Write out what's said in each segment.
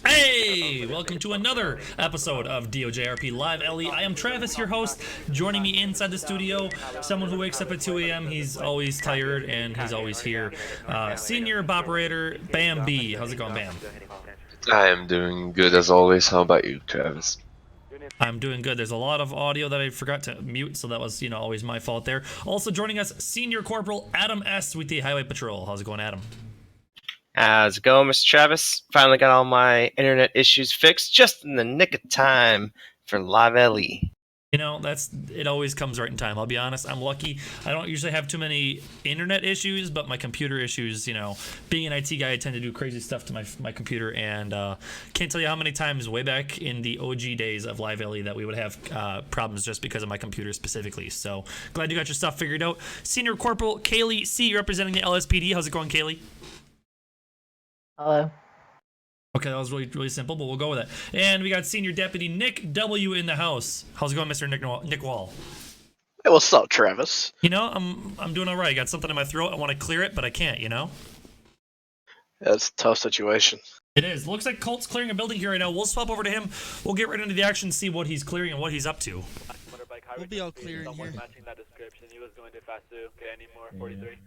Hey, welcome to another episode of DoJRP LiveLE. I am Travis, your host. Joining me inside the studio, someone who wakes up at 2 a.m. He's always tired and he's always here. Senior operator Bam B. How's it going, Bam? I am doing good as always. How about you, Travis? I'm doing good. There's a lot of audio that I forgot to mute, so that was, always my fault there. Also joining us, Senior Corporal Adam S. with the Highway Patrol. How's it going, Adam? How's it going, Mr. Travis? Finally got all my internet issues fixed just in the nick of time for LiveLE. It always comes right in time. I'll be honest, I'm lucky. I don't usually have too many internet issues, but my computer issues, being an IT guy, I tend to do crazy stuff to my computer, and can't tell you how many times way back in the OG days of LiveLE that we would have problems just because of my computer specifically. So glad you got your stuff figured out. Senior Corporal Kaylee C. representing the LSPD. How's it going, Kaylee? Hello. Okay, that was really, really simple, but we'll go with it. And we got Senior Deputy Nick W. in the house. How's it going, Mr. Nick Wall? Hey, what's up, Travis? I'm doing all right. I got something in my throat. I want to clear it, but I can't, That's a tough situation. It is. Looks like Colt's clearing a building here right now. We'll swap over to him. We'll get right into the action, see what he's clearing and what he's up to. We'll be all clear in here. Matching that description. He was going to fast to get any more 43.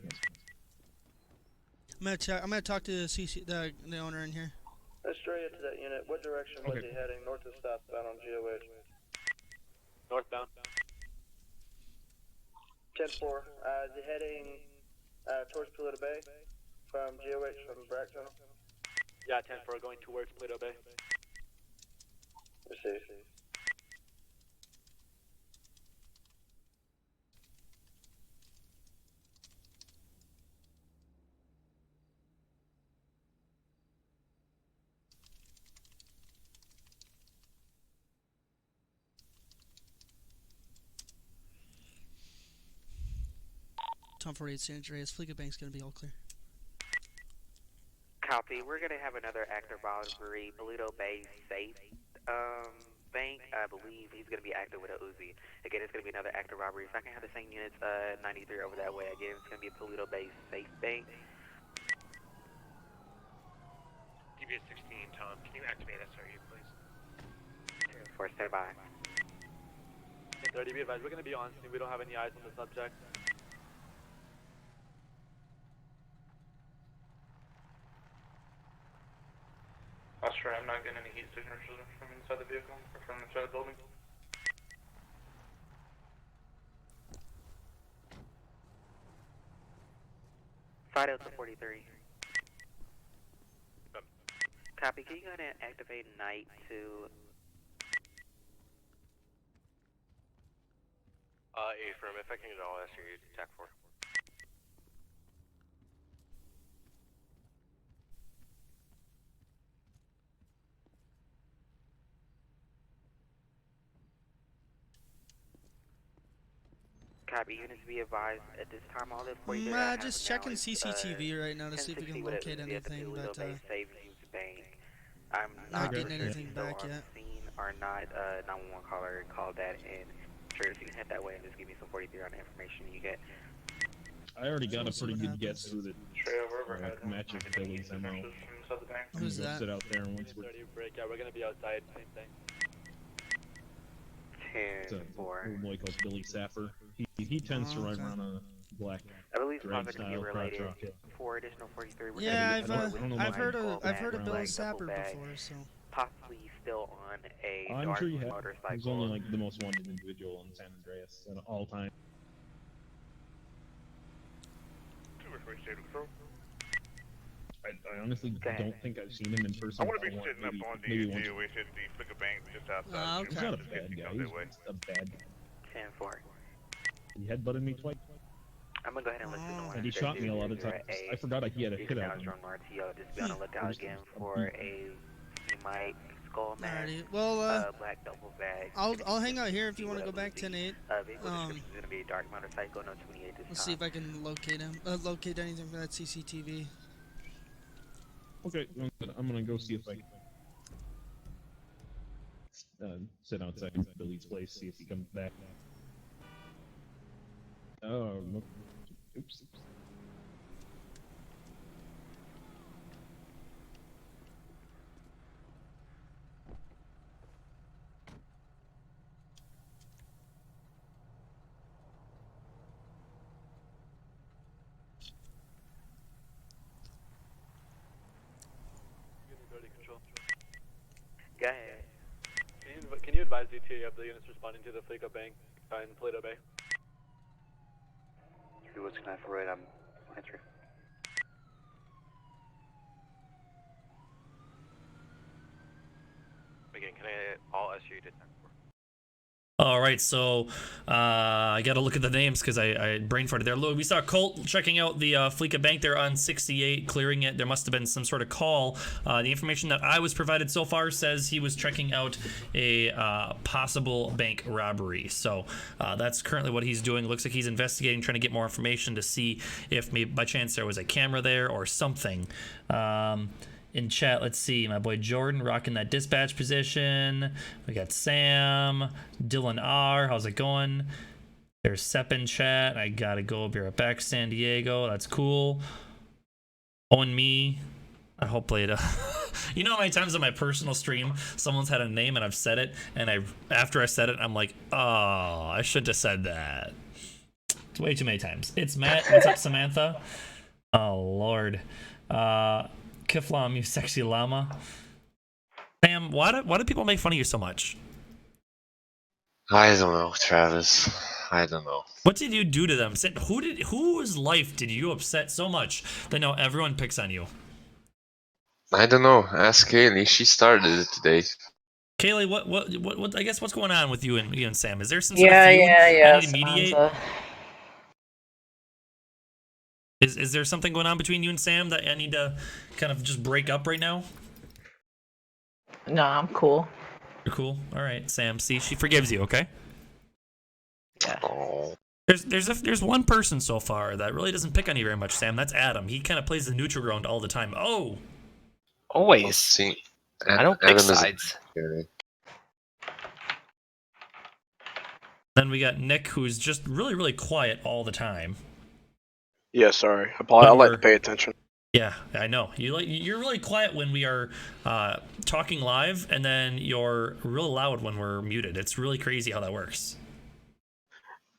I'm gonna talk to the owner in here. Straight into that unit. What direction was he heading? North or southbound on GOH? Northbound. 10-4. Is he heading towards Toledo Bay from GOH from Brack Tunnel? Yeah, 10-4 going towards Toledo Bay. Receive. Tom 48 San Andreas. Fleet Bank's gonna be all clear. Copy. We're gonna have another active robbery, Toledo Bay safe bank. I believe he's gonna be active with a Uzi. Again, it's gonna be another active robbery. If I can have the same units, 93 over that way. Again, it's gonna be a Toledo Bay safe bank. DBS 16, Tom. Can you activate SRU, please? 10-4, stand by. 30, be advised. We're going to be on scene. We don't have any eyes on the subject. That's right. I'm not getting any heat signatures from inside the vehicle or from inside the building. Fido to 43. Copy. Can you go ahead and activate night to... Affirm. If I can get all SRU to TAC 4. Copy. Units be advised at this time. All the 43. Just checking CCTV right now to see if we can locate anything, but I'm not getting anything back yet. Or not, 911 caller called that in. Sure, if you can head that way and just give me some 43 on the information you get. I already got a pretty good guess who the matches Billy's MO. Who's that? Sit out there and once we're... Yeah, we're going to be outside. Same thing. 10-4. Old boy called Billy Saffer. He tends to ride around a black drag style crotch rocket. 4 additional 43. Yeah, I've heard of Billy Sapper before, so. Possibly still on a I'm dark sure you have. motorcycle. He's only like the most wanted individual in San Andreas at all time. I honestly don't think I've seen him in person. I want to be sitting up on the DOH at the Flicker Bank just outside. He's not a bad guy. He's just a bad guy. 10-4. He headbutted me twice. I'm gonna go ahead and listen to one. And he shot me a lot of times. I forgot he had a hit out. Just be on the lookout again for a Mike skull mask. Well, black double bag. I'll hang out here if you want to go back 10-8. Vehicle description is gonna be a dark motorcycle, no 28 this Let's see if I can locate him. Locate anything from that CCTV. Okay, I'm gonna go see if I can sit outside Billy's place, see if he comes back. Oh, no. Oops. Central. Go ahead. Can you advise DTA of the units responding to the Fleeca Bank in Paleto Bay? What's going for right? I'm answering. Again, can I all SU to 10-4? All right, so I got to look at the names because I brain farted there. Look, we saw Colt checking out the Fleeca Bank there on 68, clearing it. There must have been some sort of call. The information that I was provided so far says he was checking out a possible bank robbery. So that's currently what he's doing. It looks like he's investigating, trying to get more information to see if maybe by chance there was a camera there or something. In chat, let's see, my boy Jordan rocking that dispatch position. We got Sam, Dylan R. How's it going? There's Sepp in chat. I gotta go. Be right back, San Diego. That's cool. Owen me. I hope it. You know how many times on my personal stream someone's had a name and I've said it, and after I said it, I'm like, oh, I shouldn't have said that. It's way too many times. It's Matt. What's up, Samantha? Oh Lord. Kiflam, you sexy llama. Sam, why do people make fun of you so much? I don't know, Travis. I don't know. What did you do to them? Whose life did you upset so much that now everyone picks on you? I don't know. Ask Kaylee. She started it today. Kaylee, what? I guess what's going on with you and Sam? Is there some sort of feud I need to mediate? Is there something going on between you and Sam that I need to kind of just break up right now? No, I'm cool. You're cool? Alright, Sam. See, she forgives you, okay? Yeah. Oh. There's one person so far that really doesn't pick on you very much, Sam. That's Adam. He kind of plays the neutral ground all the time. Oh! Always. See, I don't pick sides. Then we got Nick, who's just really, really quiet all the time. Yeah, sorry. I like to pay attention. Yeah, I know. You're really quiet when we are talking live, and then you're real loud when we're muted. It's really crazy how that works.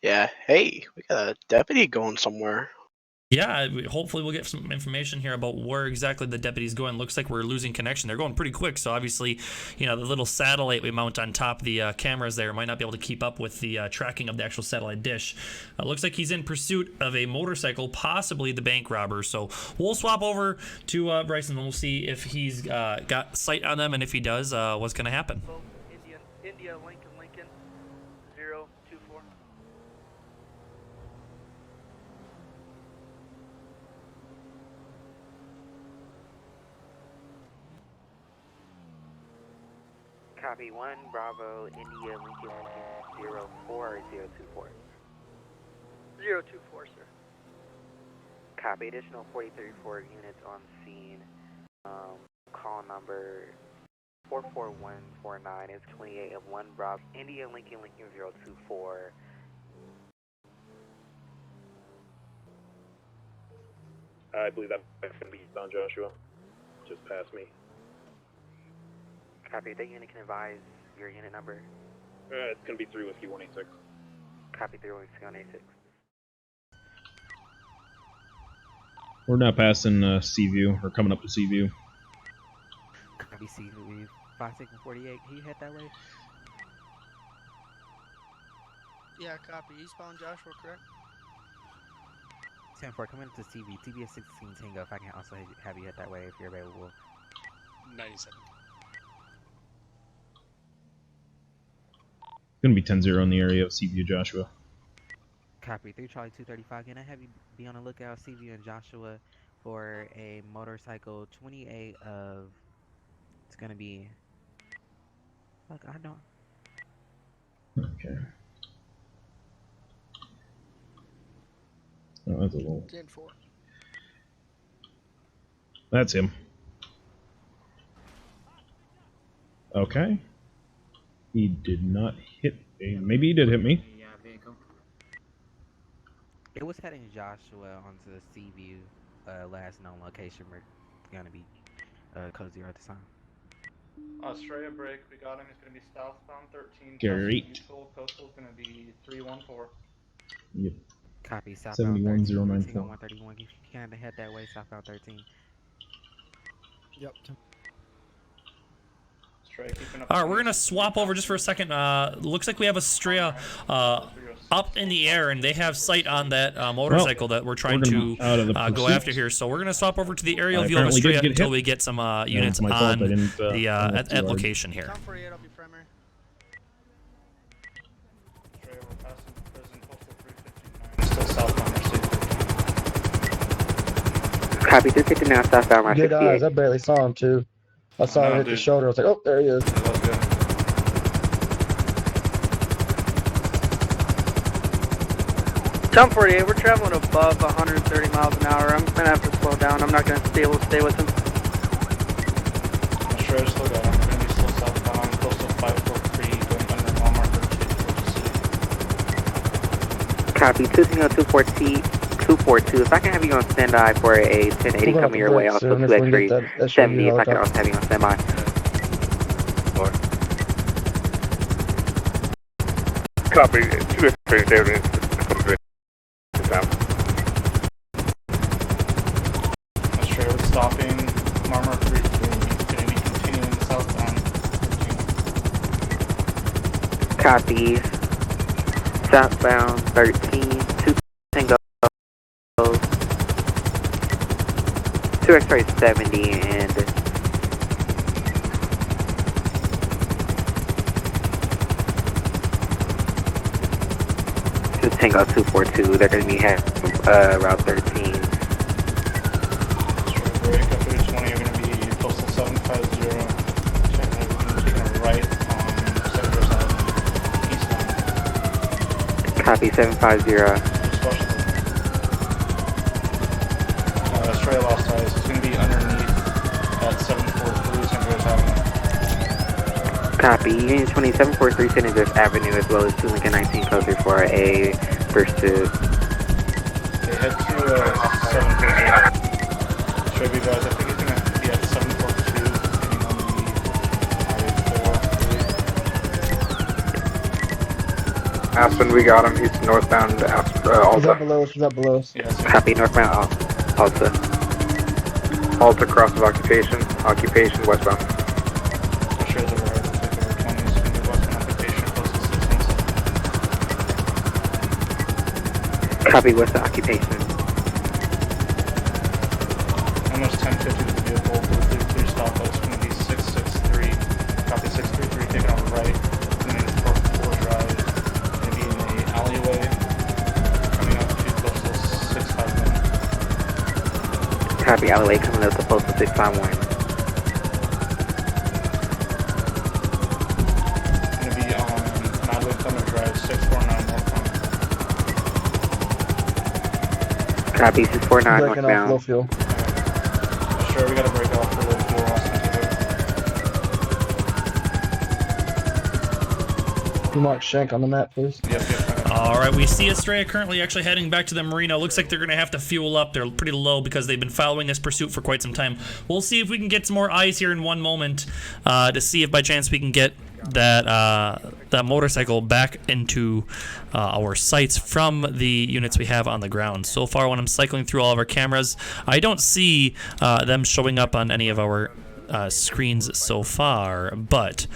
Yeah. Hey, we got a deputy going somewhere. Yeah, hopefully we'll get some information here about where exactly the deputy's going. Looks like we're losing connection. They're going pretty quick, so obviously, you know, the little satellite we mount on top of the cameras there might not be able to keep up with the tracking of the actual satellite dish. Looks like he's in pursuit of a motorcycle, possibly the bank robber. So we'll swap over to Bryson, and we'll see if he's got sight on them, and if he does, what's going to happen. India, Lincoln, 024. Copy 1, Bravo, India, Lincoln, 04 or 024? 024, sir. Copy, additional 4034 units on scene. Call number 44149 is 28 of 1, Bravo, India, Lincoln, 024. I believe that's going to be on Joshua. Just past me. Copy, that unit can advise your unit number. It's going to be 3 Whiskey 186. Copy, 3 Whiskey 186. We're now passing Seaview, or coming up to Seaview. Copy, Seaview, 5648. Can you head that way? Yeah, copy. Eastbound Joshua, correct? 10-4, coming up to CV, TBS 16 Tango, if I can also have you head that way if you're available. 97. Going to be 10-0 in the area of Seaview, Joshua. Copy, 3 Charlie 235. Can I have you be on the lookout, Seaview and Joshua, for a motorcycle 28 of... It's going to be... Look, I don't... Okay. Oh, that's a little... 10-4. That's him. Okay. He did not hit me. Maybe he did hit me. It was heading Joshua onto the Seaview, last known location. We're going to be code 0 at the time. Australia break, we got him. He's going to be southbound 13. Great. Coastal's going to be 314. Yep. Copy, southbound 13. 71094. 131. You can head that way, southbound 13. Yep. All right, we're gonna swap over just for a second. Looks like we have Estrella up in the air, and they have sight on that motorcycle that we're trying to go after here. So we're gonna swap over to the aerial view of Estrella until we get some units on the at location here. Copy 259 southbound Route 68. Good eyes. I barely saw him too. I saw him hit the shoulder. I was like, oh, there he is. Tom 48, we're traveling above 130 miles an hour. I'm gonna have to slow down. I'm not gonna be able to stay with him. I'm sure slow down. I'm gonna be slow southbound, close to 543, going under mile marker 2. Copy 242. If I can have you on standby for a 1080 coming your way, also 2X3 70. If I can also have you on standby. Copy 2X3 70. We're stopping Marmor 3, going to be continuing southbound. Copy. Southbound 13, 2 Tango. 2X-ray 70 and 2 Tango 242. They're going to be heading Route 13. Break up to 20, you're going to be postal 750. Taking a right on 707 eastbound. Copy 750. Straight lost eyes. It's going to be underneath at 743 St. Louis Avenue. Copy. Unit 2743 St. Louis Avenue as well as 2 Lincoln 19 closer for a pursuit. They head to 740. Should be guys, I think he's going to be at 742 depending on the highway 4. Aspen, we got him. He's northbound Alta. He's up below us. He's up below us. Yes. Copy. Northbound Alta. Alta cross of occupation. Occupation westbound. I'm sure they're right. Take over 20. It's going to be westbound occupation close to 16. Copy. What's the occupation? Almost 1050 to the vehicle. Blue stop. It's going to be 663. Copy 633. Taking on the right. Coming in for 4 drive. Going to be in the alleyway. Coming up to postal 651. Copy. Alleyway coming up to postal 651. Going to be on Madwood Thunder Drive 649 northbound. Copy. 649 Breaking off low northbound. fuel. Sure, we got to break off for low fuel. You mark Shank on the map, please. Yep. All right, we see Estrella currently actually heading back to the marina. Looks like they're going to have to fuel up. They're pretty low because they've been following this pursuit for quite some time. We'll see if we can get some more eyes here in one moment to see if by chance we can get that motorcycle back into our sights from the units we have on the ground. So far, when I'm cycling through all of our cameras, I don't see them showing up on any of our screens so far, but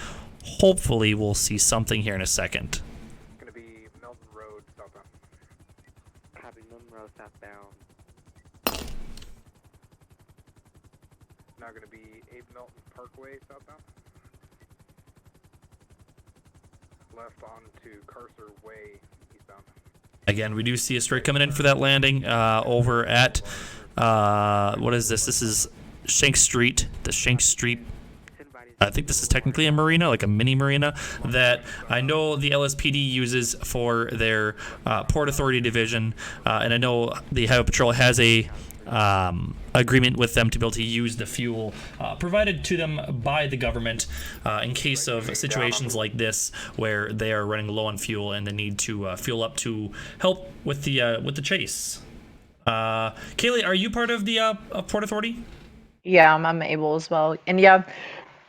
hopefully we'll see something here in a second. Going to be Melton Road southbound. Copy. Milton Road southbound. Now going to be Abe Melton Parkway southbound. Left onto Carcer Way eastbound. Again, we do see a straight coming in for that landing over at, what is this? This is Shank Street, the Shank Street. I think this is technically a marina, like a mini marina, that I know the LSPD uses for their Port Authority division, and I know the Highway Patrol has a agreement with them to be able to use the fuel provided to them by the government in case of situations like this where they are running low on fuel and they need to fuel up to help with the chase. Kaylee, are you part of the Port Authority? Yeah, I'm able as well. And yeah,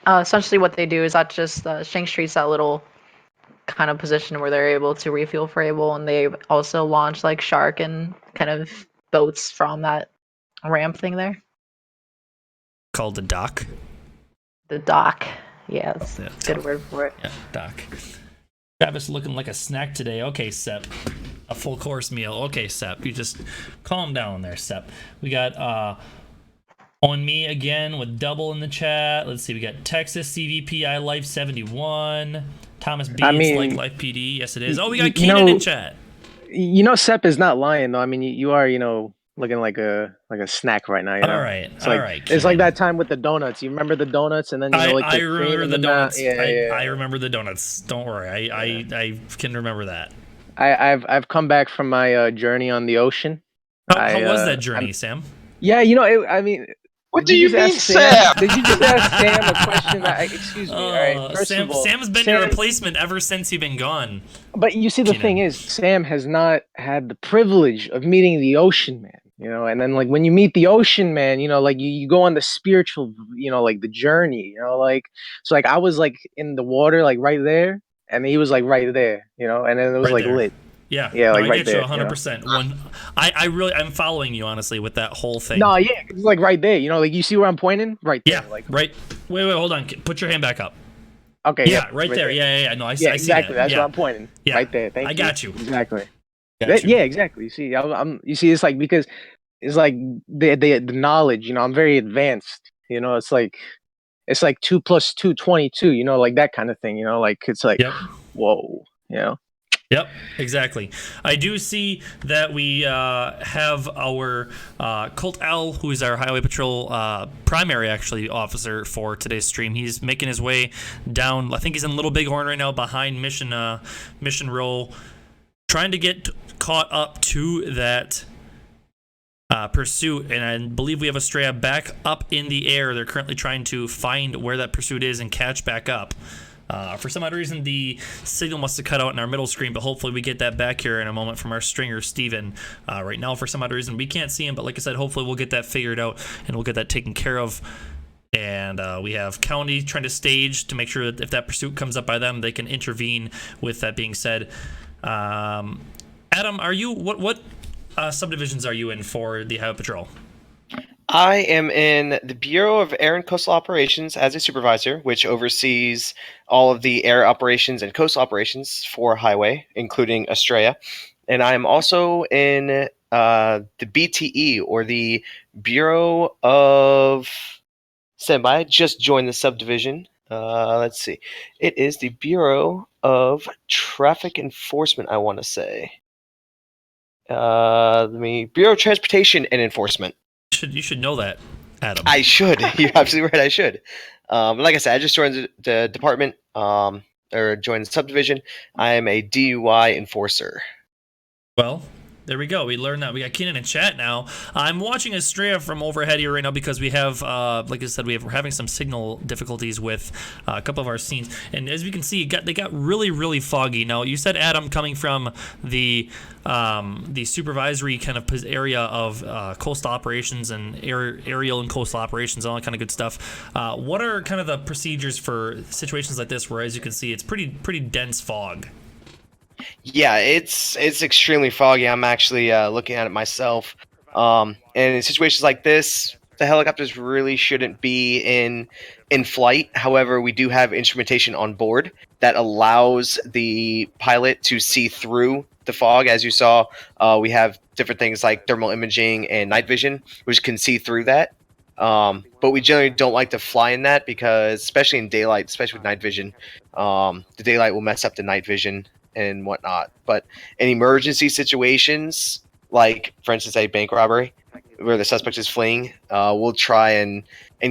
essentially what they do is that just Shank Street's that little kind of position where they're able to refuel for Able, and they also launch like Shark and kind of boats from that ramp thing there. Called the dock. The dock. Yeah, that's a good word for it. Yeah, Doc. Travis looking like a snack today. Okay, Sep. A full course meal. Okay, Sep. You just calm down there, Sep. We got On Me again with double in the chat. Let's see. We got Texas CVPI Life 71. Thomas B. It's like Life PD. Yes, it is. Oh, we got Keenan in chat. Sep is not lying though. I mean, you are, looking like a snack right now. All right, It's like that time with the donuts. You remember the donuts, and then I the remember the donuts. Yeah. I remember the donuts. Don't worry, I can remember that. I've come back from my journey on the ocean. How was that journey, Sam? Yeah, what do you mean, Sam? Did you just ask Sam a question? Excuse me. All right. First of all, Sam's been your replacement ever since you've been gone. But you see, the thing is, Sam has not had the privilege of meeting the ocean man. And then like when you meet the ocean man, like you go on the spiritual, like the journey, so like I was like in the water, like right there, and he was like right there, and then it was like lit. Yeah, like I right get there. You 100%. I'm following you honestly with that whole thing. No, yeah, it's like right there. Like you see where I'm pointing, right there. Yeah, like right. Wait, hold on. Put your hand back up. Okay. Yeah, right there. Yeah. No, I see exactly. that. That's what I'm pointing. Yeah, right there. Thank you. I got you. Exactly. Yeah, exactly. You see, You see, it's like because it's like the knowledge. I'm very advanced. It's like 2 + 2 = 22. Like that kind of thing. Like it's like, whoa. Yep, exactly. I do see that we have our Colt L, who is our Highway Patrol primary, actually, officer for today's stream. He's making his way down. I think he's in Little Bighorn right now behind Mission Row, trying to get caught up to that pursuit. And I believe we have Estrella back up in the air. They're currently trying to find where that pursuit is and catch back up. For some odd reason, the signal must have cut out in our middle screen, but hopefully we get that back here in a moment from our stringer, Steven. Right now, for some odd reason, we can't see him, but like I said, hopefully we'll get that figured out and we'll get that taken care of. And we have County trying to stage to make sure that if that pursuit comes up by them, they can intervene. With that being said, Adam, are you what subdivisions are you in for the Highway Patrol? I am in the Bureau of Air and Coastal Operations as a supervisor, which oversees all of the air operations and coastal operations for Highway, including Estrella. And I am also in the BTE, or the Bureau of... Standby, I just joined the subdivision. Let's see. It is the Bureau of Traffic Enforcement, I want to say. Bureau of Transportation and Enforcement. You should know that, Adam. I should. You're absolutely right. I should. Like I said, I just joined the department, or joined the subdivision. I am a DUI enforcer. Well, there we go. We learned that. We got Keenan in chat now. I'm watching Estrella from overhead here right now because we have, like I said, we're having some signal difficulties with a couple of our scenes. And as we can see, they got really, really foggy. Now, you said, Adam, coming from the supervisory kind of area of coastal operations and aerial and coastal operations, all that kind of good stuff. What are kind of the procedures for situations like this where, as you can see, it's pretty dense fog? Yeah, it's extremely foggy. I'm actually looking at it myself. And in situations like this, the helicopters really shouldn't be in flight. However, we do have instrumentation on board that allows the pilot to see through the fog. As you saw, we have different things like thermal imaging and night vision, which can see through that. But we generally don't like to fly in that because, especially in daylight, especially with night vision, the daylight will mess up the night vision and whatnot. But in emergency situations, like for instance a bank robbery where the suspect is fleeing, we'll try and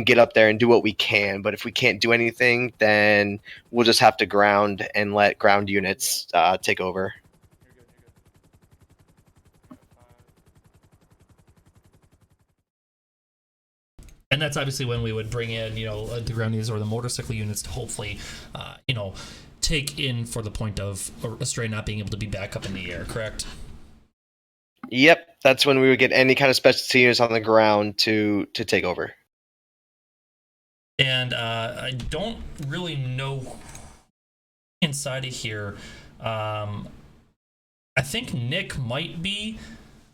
get up there and do what we can. But if we can't do anything, then we'll just have to ground and let ground units take over. And that's obviously when we would bring in, the ground units or the motorcycle units to hopefully, take in for the point of Estrella not being able to be back up in the air, correct? Yep, that's when we would get any kind of specialty units on the ground to take over. And I don't really know inside of here. I think Nick might be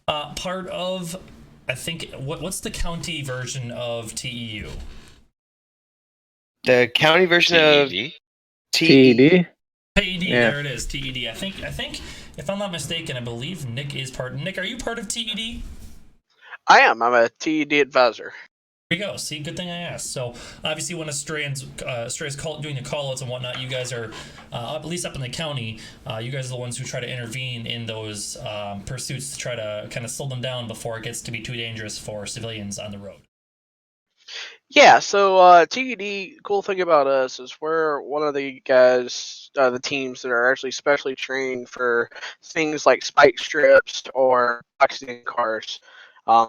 part of. I think what's the county version of TEU? The county version of TED? TED. TED, Yeah. there it is. TED. I think, if I'm not mistaken, I believe Nick is part. Nick, are you part of TED? I am. I'm a TED advisor. There you go. See, good thing I asked. So obviously, when a stray is doing the call-outs and whatnot, you guys are at least up in the county. You guys are the ones who try to intervene in those pursuits to try to kind of slow them down before it gets to be too dangerous for civilians on the road. Yeah, so TED, cool thing about us is we're one of the guys, the teams that are actually specially trained for things like spike strips or boxing cars.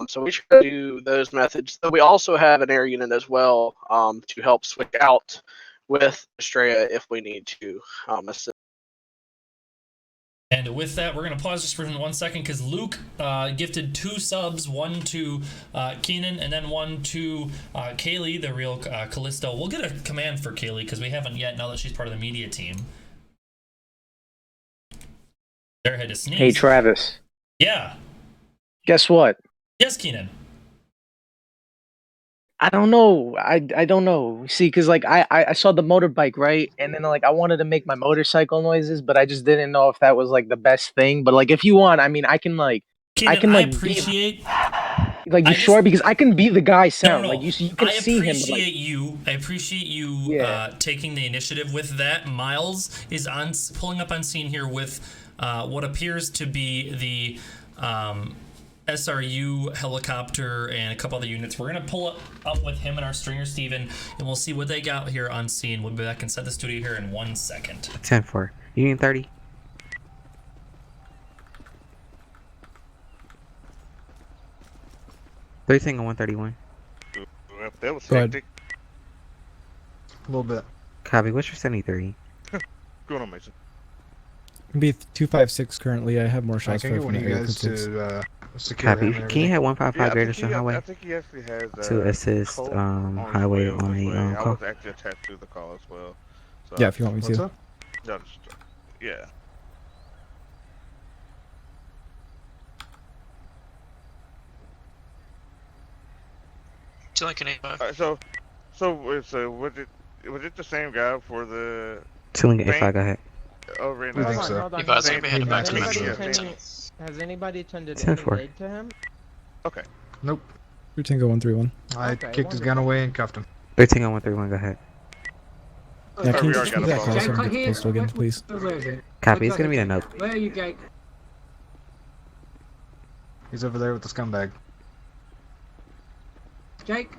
So we try to do those methods. Though we also have an air unit as well to help switch out with Estrella if we need to assist. And with that, we're going to pause just for 1 second because Luke gifted 2 subs, one to Keenan and then one to Kaylee, the real Callisto. We'll get a command for Kaylee because we haven't yet now that she's part of the media team. They're ahead to sneeze. Hey, Travis. Yeah. Guess what? Yes, Keenan. I don't know. I don't know. See, because like I saw the motorbike, right? And then like I wanted to make my motorcycle noises, but I just didn't know if that was like the best thing. But like if you want, I mean, I can like Keenan, I appreciate. Like you sure? Because I can be the guy sound. No. Like you can see him. But, like, I appreciate you taking the initiative with that. Miles is pulling up on scene here with what appears to be the SRU helicopter and a couple other units. We're gonna pull up with him and our stringer Steven, and we'll see what they got here on scene. We'll be back inside the studio here in 1 second. 10-4. Union 30. Thing on 131. That was Go ahead. hectic. A little bit. Copy. What's your 73? Going on, Mason. Be 256 currently. I have more I shots can for get one of you guys 856. to secure Copy. him and Can you everything. have 155 Greater Sun Highway I think he actually has to assist Colt on his highway way on this way. a I call? was actually attached to the call as well. So, Yeah, if you want me What's to. up? Yeah. Do you like an 85? Was it the same guy for the 285, go ahead. over in I think so. You guys are gonna be heading back to the Has metro. anybody Has anybody tended 10-4. any aid to him? Okay. Nope. Tango 131. I Okay, kicked his gun away and cuffed him. 13 on 131, go ahead. Yeah, can we you already keep got that a call so I phone. can get the postal again, please? Where is it? Copy. It's gonna be a note. Where are you, Jake? He's over there with the scumbag. Jake?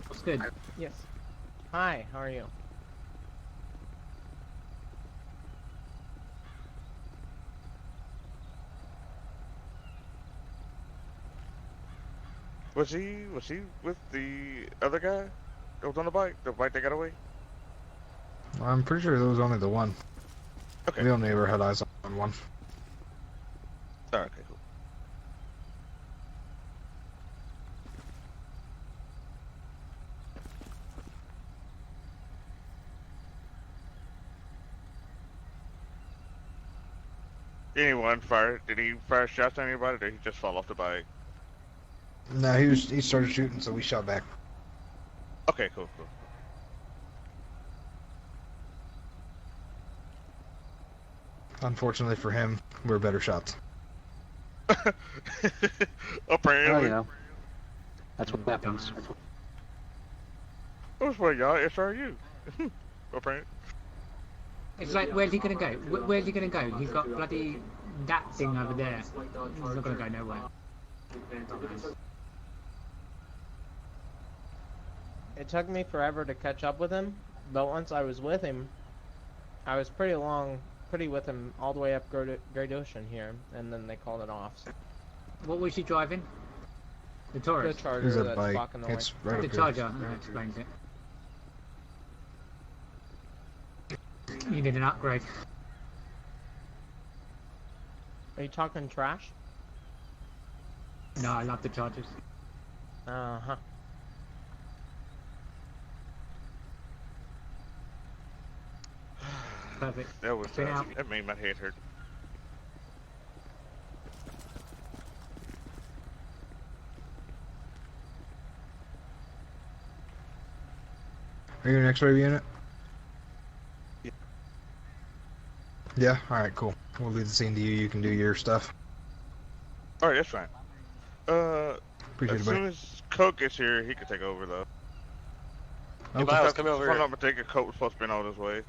What's good? Yes. Hi, how are you? Was he with the other guy that was on the bike that got away? I'm pretty sure there was only the one. Okay. We only ever had eyes on one. Oh, okay, cool. Did he fire shots at anybody, or did he just fall off the bike? No, he started shooting, so we shot back. Okay, cool. Unfortunately for him, we're better shots. Apparently. Oh, yeah. That's what happens. What's what, y'all? SRU. Apparently. It's like, where's he gonna go? Where's he gonna go? He's got bloody that thing over there. He's not gonna go nowhere. It took me forever to catch up with him, but once I was with him, I was pretty with him all the way up Great Ocean here, and then they called it off. So. What was he driving? The Taurus? The Charger It's a that's bike. blocking the way. It's right The up Charger, that explains it. You did an upgrade. Are you talking trash? No, I love the Chargers. Uh-huh. Perfect. That made my head hurt. Are you an X-ray unit? Yeah. All right. Cool. We'll leave the scene to you. You can do your stuff. All right, that's fine. Appreciate As it, buddy. soon as Coke gets here, he can take over though. Okay. Miles, come over here. If I'm not mistaken, Coke was supposed to be on his way.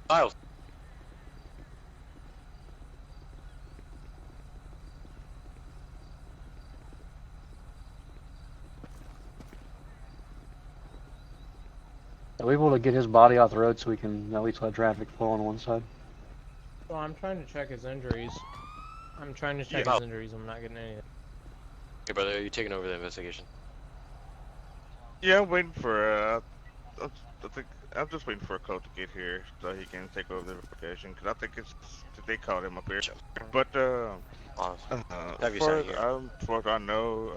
Miles. Are we able to get his body off the road so we can at least let traffic flow on one side? Well, I'm trying to check his injuries. I'm trying to check Yeah. his injuries. I'm not getting anything. Hey, brother, are you taking over the investigation? Yeah, I'm waiting for. I'm just waiting for a Coke to get here so he can take over the investigation. Cause I think they called him up here. But Have you far signed here? as far as I know,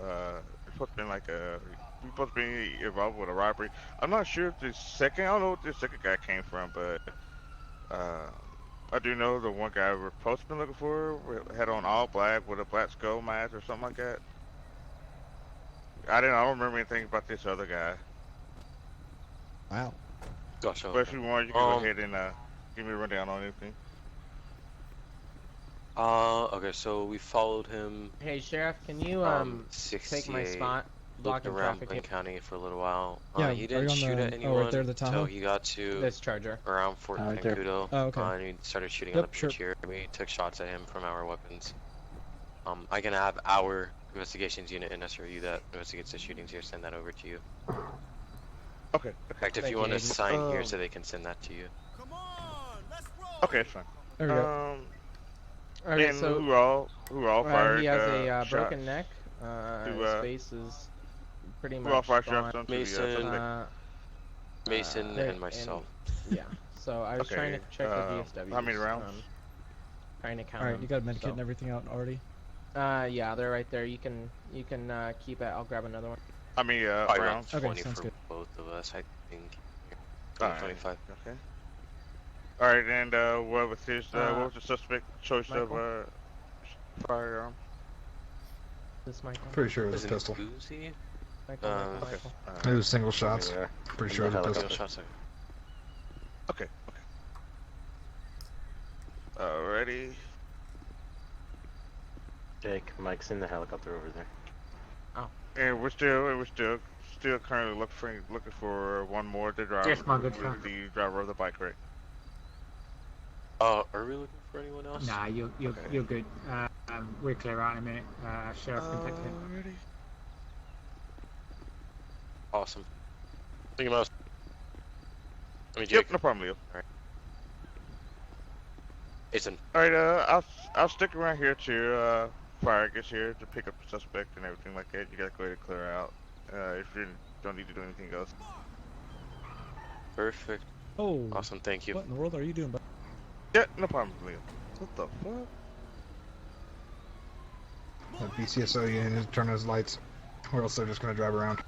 it's supposed to be like he's supposed to be involved with a robbery. I'm not sure if I don't know what this second guy came from, but I do know the one guy we're supposed to be looking for had on all black with a black skull mask or something like that. I don't remember anything about this other guy. Wow. Gotcha. But if you want, you can go ahead and give me a rundown on anything. Okay, so we followed him. Hey, Sheriff, can you take my 68, spot? Looked Blocking around traffic. Blaine County for a little while. Yeah, He are didn't you on shoot the- at oh, anyone right there, the until Tahoe? he got to This Charger. around Fort Right there. Mancudo. Oh, okay. And he started shooting Yep, on the sure. beach here. We took shots at him from our weapons. I can have our investigations unit in SRU that investigates the shootings here send that over to you. Okay. In fact, if Thank you you, want to Agent. sign here so they can send that to you. Okay, it's fine. There we go. Okay, and so who all fired? he has a broken shots? neck. Who, His face is pretty who much all fired gone. shots onto Mason, the suspect? Mason, and myself. Yeah. So I was Okay, trying to check the DSWs. how many rounds? Trying to count. All right, you got a them, medkit and everything out already. Yeah, they're right there. You can keep it. I'll grab another one. I mean, Probably around rounds. 20 sounds for good. both of us, I think. Alright, 25. Okay. All right, and what was his? What was the suspect choice Michael? of firearm? This Michael. Pretty sure it was Was a it pistol. Uzi? Michael, Michael, Okay. Michael. It was single shots. Yeah. Pretty sure it was a Single pistol. shots. Okay. Alrighty. Jake, Mike's in the helicopter over there. And we're still currently looking for one more the driver. Yes, my good friend. The driver of the bike, right? Are we looking for anyone else? Nah, you're good. We're clear out in a minute. Sheriff can take it. Alrighty. Awesome. Thank you, Miles. I mean, Yep, Jake. no problem, Leo. Alright. Jason. Alright, I'll stick around here till fire gets here to pick up the suspect and everything like that. You gotta go ahead and clear out. If you don't need to do anything else. Perfect. Oh. Awesome, thank you. What in the world are you doing, bud? Yeah, no problem, Leo. What the fuck? That BCSO unit needs to turn those lights, or else they're just gonna drive around.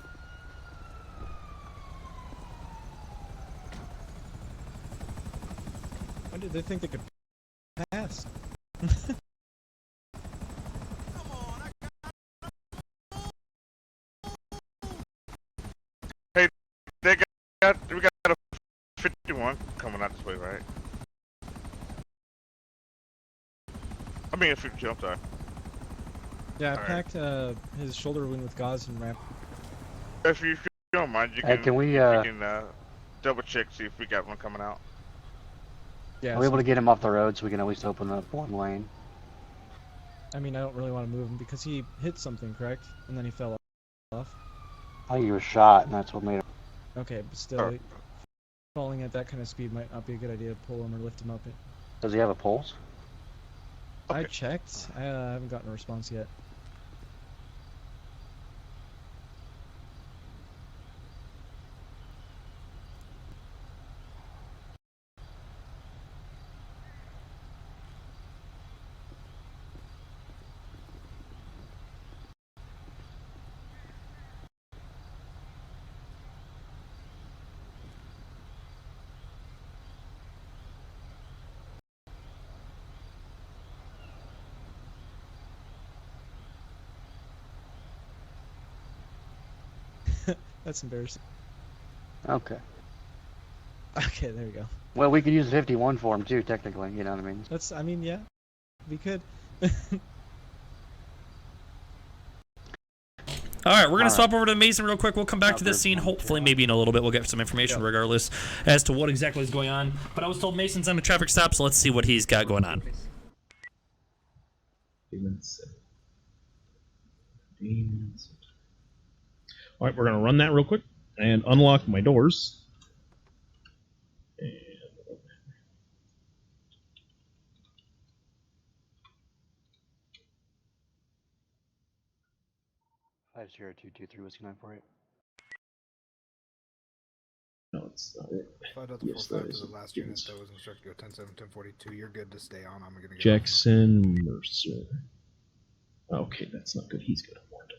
When did they think they could pass? Hey, we got a 51 coming out this way, right? I mean a 52, I'm sorry. Yeah, I All right. packed his shoulder wound with gauze and wrap. If you don't mind, you Hey, can, can we, you can double check, see if we got one coming out. Yeah. Are we able to get him off the road so we can at least open up one lane? I mean, I don't really want to move him because he hit something, correct? And then he fell off. I think he was shot, and that's what made him. Okay, but still, Oh. falling at that kind of speed might not be a good idea to pull him or lift him up. Does he have a pulse? I checked. I haven't gotten a response yet. That's embarrassing. Okay. Okay, there we go. Well, we could use 51 for him too, technically. You know what I mean? That's. I mean, yeah, we could. All right, we're going to swap over to Mason real quick. We'll come back to this scene. Hopefully, maybe in a little bit, we'll get some information regardless as to what exactly is going on. But I was told Mason's on a traffic stop, so let's see what he's got going on. All right, we're going to run that real quick and unlock my doors. And 50223 Whiskey 948. no, it's not it. Fly Delta Yes, 45 that to is the it. last unit that was instructed to go 10-7, 1042. You're good to stay on. I'm gonna get Jackson Mercer. Okay, that's not good. He's got a warrant.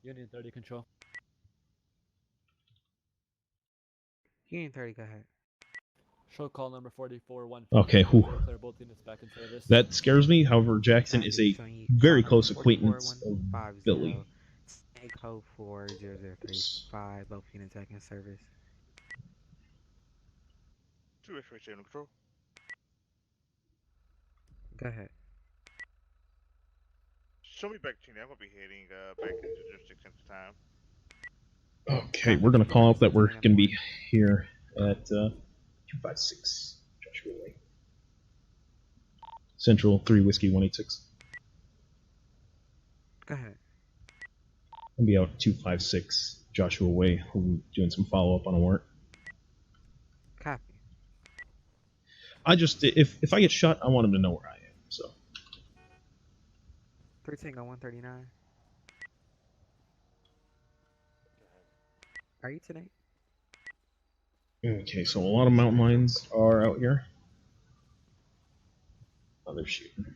Union 30 control. Union 30, go ahead. Show call number 44-1. Okay, whew. Clear both units back in service. That scares me. However, Jackson is a very close acquaintance of Billy. Take code 40035, both units back in service. 2 X-ray channel control. Go ahead. Show me back, Tina. I'm gonna be heading back into jurisdiction at the time. Okay, we're going to call up that we're going to be here at 256 Joshua Way. Central 3 Whiskey 186. Go ahead. I'll be out 256 Joshua Way. We'll be doing some follow-up on a warrant. Copy. I just, if I get shot, I want him to know where I am, so. 13 on 139. Are you tonight? Okay, so a lot of mountain lions are out here. Oh, they're shooting.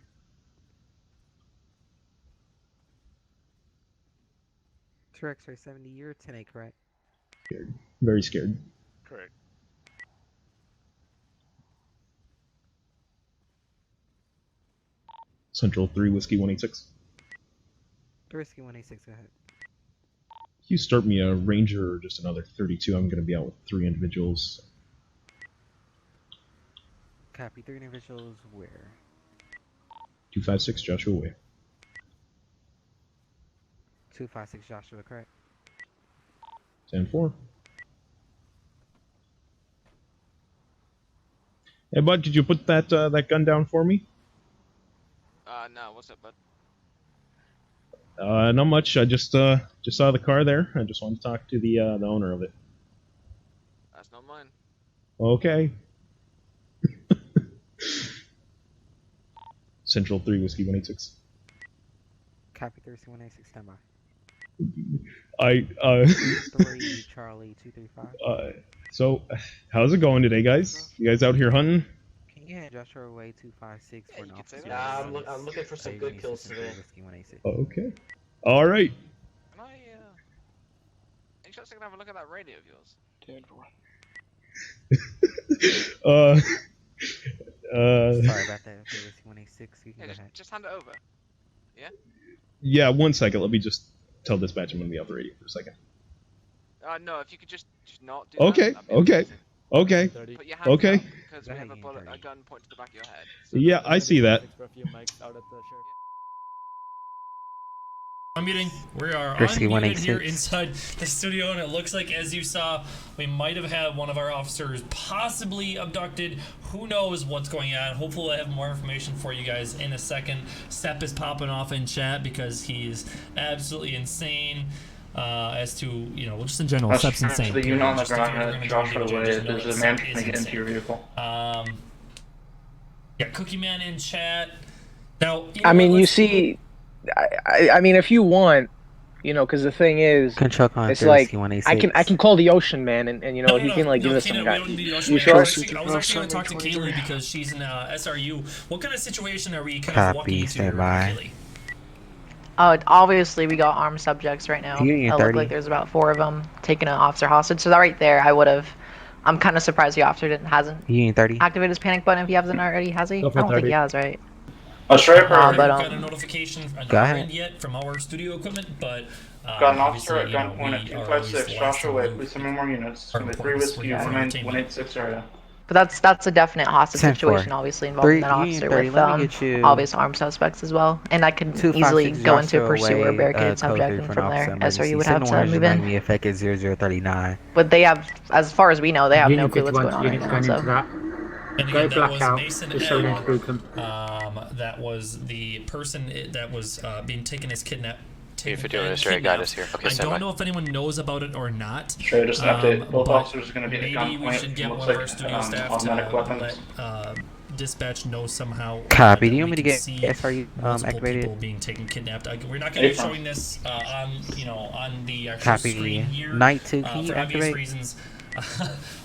True X-ray 70, you're 10A, correct? Scared. Very scared. Correct. Central 3 Whiskey 186. 3 Whiskey 186, go ahead. You start me a ranger or just another 32. I'm going to be out with 3 individuals. Copy. 3 individuals where? 256 Joshua Way. 256 Joshua, correct? 10-4. Hey, bud, could you put that that gun down for me? No, what's up, bud? Not much. I just saw the car there. I just wanted to talk to the owner of it. That's not mine. Okay. Central 3 Whiskey 186. Copy. 3 Whiskey 186, stand by. 3 Charlie 235. So, how's it going today, guys? You guys out here hunting? Can you head Joshua Way 256 for an officer? I'm looking for some good kills today. Okay. All right. Can I, you sure I can have a look at that radio of yours? Sorry about that. 186. You can Yeah, go ahead. just hand it over. Yeah? Yeah, 1 second. Let me just tell dispatch I'm going to be off the radio for a second. No, if you could just not do Okay, that. okay, okay, Put your hands okay. up, because we have a gun pointed to the back of your head. Yeah, I see that. For a few mics out at the sheriff. Unmuting. We are Risky unmuted 186. here inside the studio, and it looks like, as you saw, we might have had one of our officers possibly abducted. Who knows what's going on? Hopefully I have more information for you guys in a second. Step is popping off in chat because he's absolutely insane. As to, you know, just in general, Step's insane. The unit on the Just if ground you're at gonna Joshua join Way, just know there's that a man Step trying is to get into your insane. vehicle. Yeah, Cookie Man in chat. Now, I mean, you see, I mean, if you want, you know, because the thing is, Control con it's like 186. I can call the Ocean Man, and you know he can like give us some Keenan, we guy. don't need the You Ocean Man. sure? I was actually going to talk to Kaylee because she's in SRU. What kind of situation are we kind of walking Copy, into stand here, by. Kaylee? Obviously we got armed subjects right now. Union It looked 30. like there's about 4 of them taking an officer hostage. So that right there, I would have. I'm kind of surprised the officer hasn't Union 30. activated his panic button if he hasn't already. Has he? I Go for don't think 30. he has, right? Straight up I haven't but got a notification on Go our ahead. end yet from our studio equipment, but Got an officer at obviously, you know, gunpoint at we are always 256 the last Joshua to Way. move. Please send me more units. It's Our going to be 3 importance Whiskey, for 186 area. But that's a definite hostage 10-4. situation, obviously involving that Union officer 30, with let me get you obvious armed suspects as well. And I could easily 256 go into a Joshua pursuit or Way, barricaded code 3 subject, and for an from officer there, SRU emergency. would have Signal to engine move might in. be affected 0039. But they have, as far as we know, they have no Union clue what's 51 going on right units now. going into So that. And Go again, that was blackout. Mason Just so we don't L. group them. That was the person that was being taken as kidnapped. If you're doing this right, guide us here. Okay, I stand don't by. know if anyone knows about it or not. Sure, just an update. Both but officers are going to be at maybe we gunpoint. should get Looks one of like our studio staff automatic to weapons. let dispatch know somehow. Copy. That Do you we want me to can get see SRU multiple activated? people being taken kidnapped. We're not going to be showing this on on the actual Copy. screen here. Night 2, can you for obvious activate? reasons.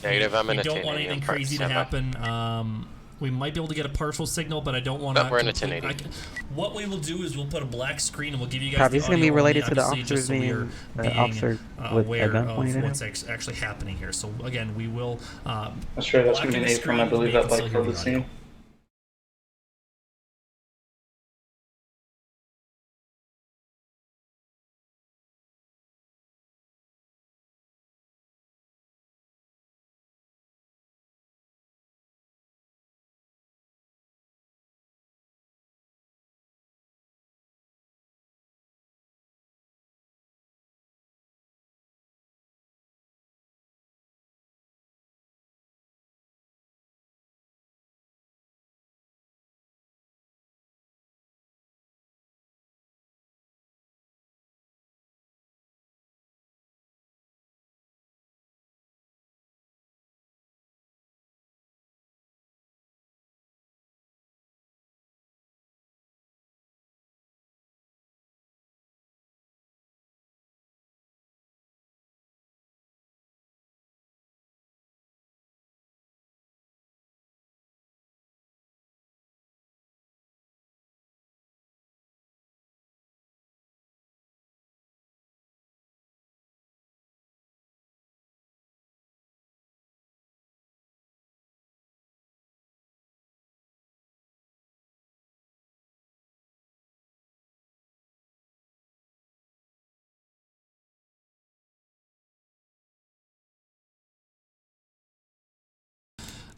Negative, I'm in We a don't 1080. want anything I'm parked. crazy to Stand by. happen. We might be able to get a partial signal, but I don't want to. Nope, we're in a 1080. What we will do is we'll put a black screen and we'll give you guys Copy. the This is going to audio be related only, to the obviously, officers just so we are being officer with a aware gunpoint of at what's him. actually happening here. So again, we will. That's right, that's going to be an 8 from, I believe, that bike for the scene.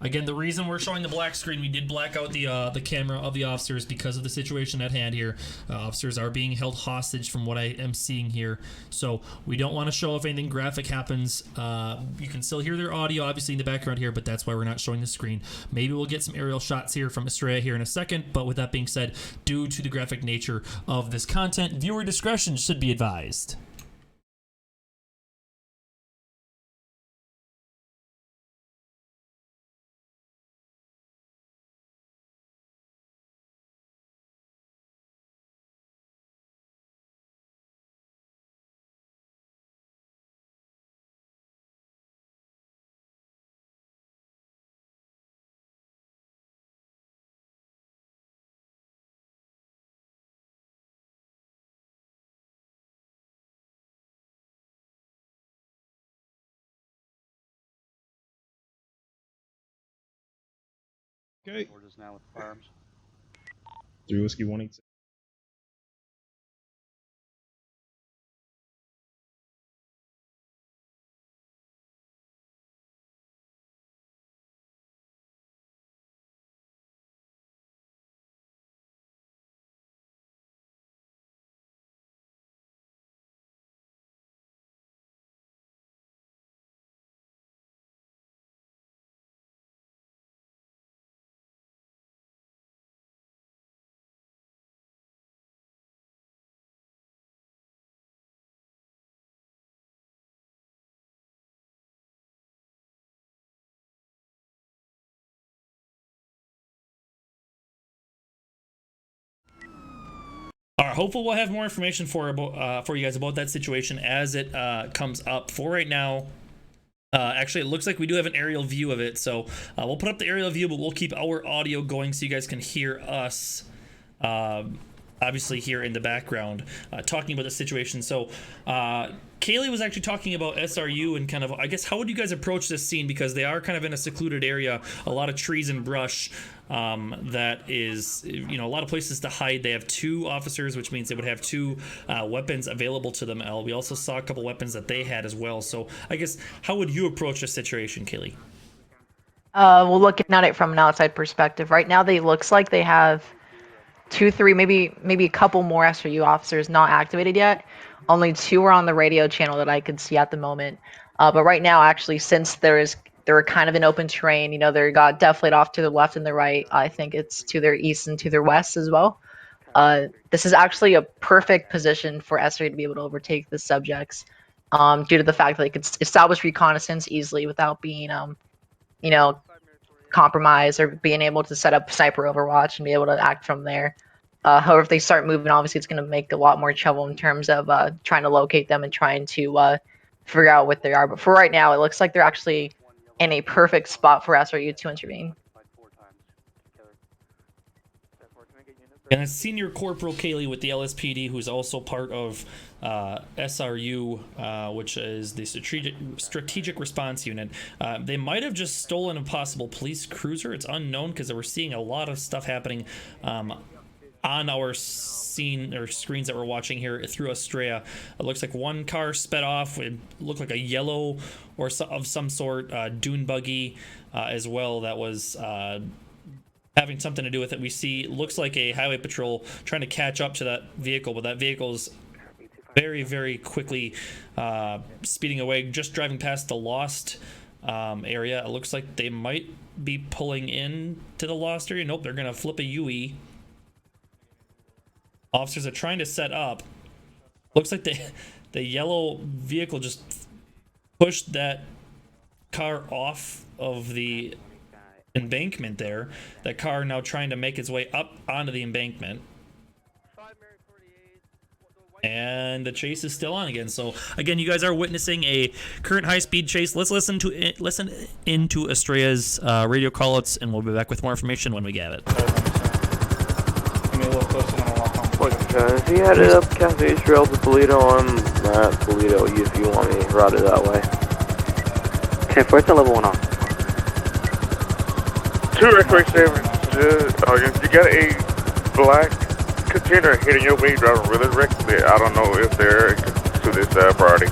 Again, the reason we're showing the black screen, we did black out the camera of the officers because of the situation at hand here. Officers are being held hostage from what I am seeing here. So we don't want to show if anything graphic happens. You can still hear their audio, obviously, in the background here, but that's why we're not showing the screen. Maybe we'll get some aerial shots here from Estrella here in a second, but with that being said, due to the graphic nature of this content, viewer discretion should be advised. Okay. Orders now with firearms. 3 Whiskey 186. All right, hopefully we'll have more information for you guys about that situation as it comes up. For right now, actually, it looks like we do have an aerial view of it, so we'll put up the aerial view, but we'll keep our audio going so you guys can hear us, obviously here in the background, talking about the situation. So Kaylee was actually talking about SRU and kind of, I guess, how would you guys approach this scene, because they are kind of in a secluded area, a lot of trees and brush. That is, you know, a lot of places to hide. They have 2 officers, which means they would have 2 weapons available to them. We also saw a couple weapons that they had as well. So I guess, how would you approach this situation, Kaylee? Well, looking at it from an outside perspective, right now they looks like they have 2, 3, maybe a couple more SRU officers not activated yet. Only 2 are on the radio channel that I could see at the moment. But right now, actually, since they're kind of in open terrain, you know, they got deflated off to the left and the right. I think it's to their east and to their west as well. This is actually a perfect position for SRU to be able to overtake the subjects, due to the fact that they could establish reconnaissance easily without being, you know, compromised, or being able to set up sniper overwatch and be able to act from there. However, if they start moving, obviously it's going to make a lot more trouble in terms of trying to locate them and trying to figure out what they are. But for right now, it looks like they're actually in a perfect spot for SRU to intervene. And a senior corporal Kaylee with the LSPD, who's also part of SRU, which is the strategic response unit. They might have just stolen a possible police cruiser. It's unknown, because we're seeing a lot of stuff happening on our scene or screens that we're watching here through Estrella. It looks like one car sped off. It looked like a yellow or of some sort dune buggy as well that was having something to do with it. We see, looks like a highway patrol trying to catch up to that vehicle, but that vehicle's very, very quickly speeding away, just driving past the Lost area. It looks like they might be pulling in to the Lost area. Nope, they're gonna flip a UE. Officers are trying to set up. Looks like the yellow vehicle just pushed that car off of the embankment there. That car now trying to make its way up onto the embankment. And the chase is still on again. So again, you guys are witnessing a current high-speed chase. Let's listen into Estrella's radio call-outs, and we'll be back with more information when we get it. Guys, he headed up Cafe Trail to Toledo. I'm at Toledo if you want me routed that way. Okay, first and level 1 off. 2 X-ray 7. You got a black container hitting your way driving really recklessly. I don't know if they're to this priority.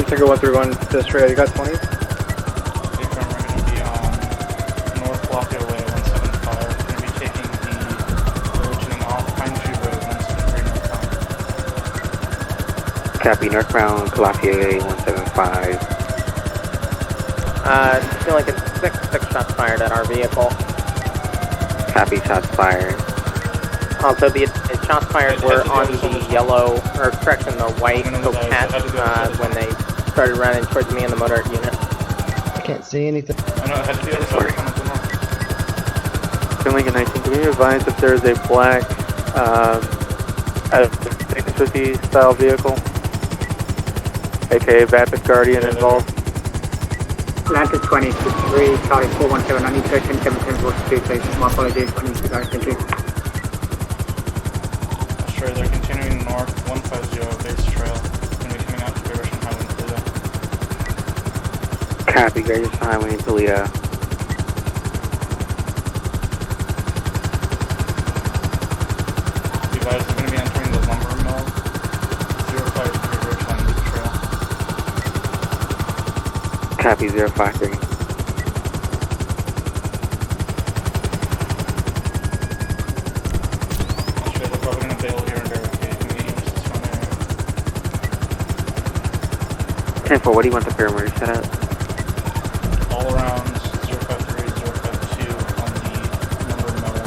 Tiger 131 to Australia, you got 20? Copy, northbound Calafia 175. Feel like it's six shots fired at our vehicle. Copy, shots fired. Also, the shots fired were on the yellow, or correction, the white Coquette when they started running towards me in the motor unit. I can't see anything. I know, I had to do this. Finley 19, can we advise if there's a black 650 style vehicle? AKA Vapid Guardian involved. Atlantic 23, Charlie 417, I need to attend 710 please. My apologies, I need to go, thank you. Sure, they're continuing north, 150 base trail. Going to be coming out to Russian Highway in Toledo. Copy, Russian Highway in Toledo. You guys are going to be entering the lumber mill. 053 Ridgeline Loop Trail. Copy, 053. What do you want the parameter set up? All around 053, 052 on the number metal.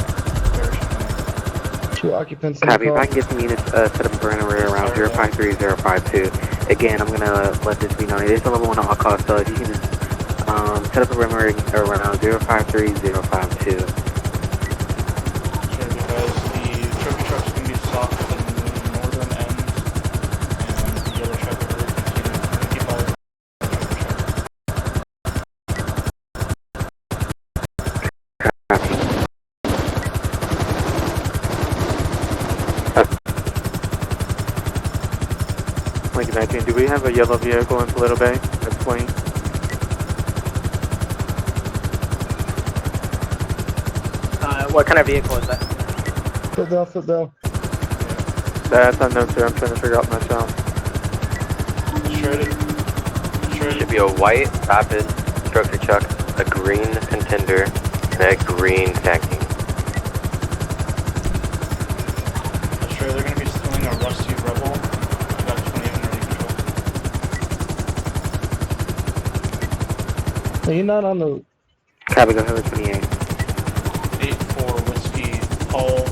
2 occupants. Copy, if I can get some units set up a perimeter around 053, 052. Again, I'm going to let this be known. It is a level 1 all cost, so if you can just set up a perimeter around 053, 052. Sure, because the trophy truck's going to be stopped at the northern end, and the other truck will continue to keep our. Lincoln 19, do we have a yellow vehicle in Toledo Bay that's fleeing? What kind of vehicle is that? Football. That's unknown, sir. I'm trying to figure out myself. Should be a white rapid structure truck, a green contender, and a green khaki. Sure, they're going to be stealing a rusty Rebel. About 20 under control. Are you not on the... Copy, go ahead with 28. 8-4 Whiskey, Paul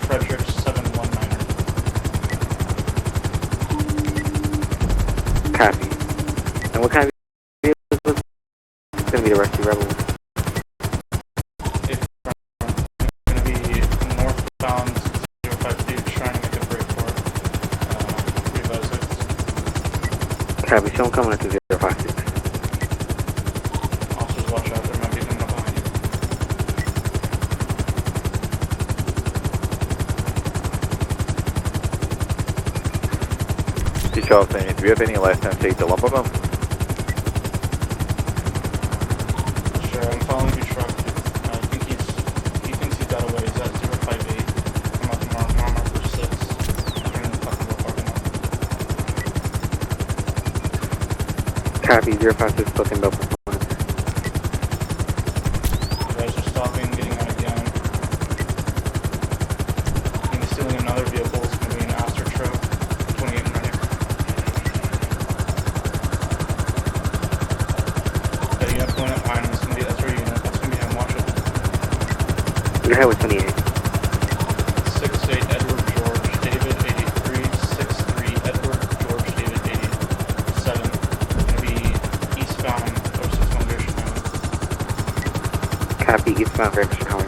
Frederick 719er. Copy. And what kind of vehicle is this? It's going to be the Rusty Rebel. It's going to be northbound 052, trying to make a break for it. 356. Copy, show them coming into 056. Officers, watch out, there might be coming up behind you. Charles saying, do you have any last time take the lump of them? Sure, I'm following your truck. I think he thinks he's got away. He's at 058. I'm up to marker 6. I'm turning the fucking parking lot. Copy, 056 booking bill performance. You guys are stopping, getting out again. Going to be stealing another vehicle. It's going to be an Astor truck. 28 and ready. Yeah, you have going up behind him. It's going to be, that's where you know. That's going to be him. Watch it. Go ahead with 28. 68 Edward George David 83. 63 Edward George David 87. Going to be eastbound 061 Gresham Highway. Copy, eastbound Gresham Highway.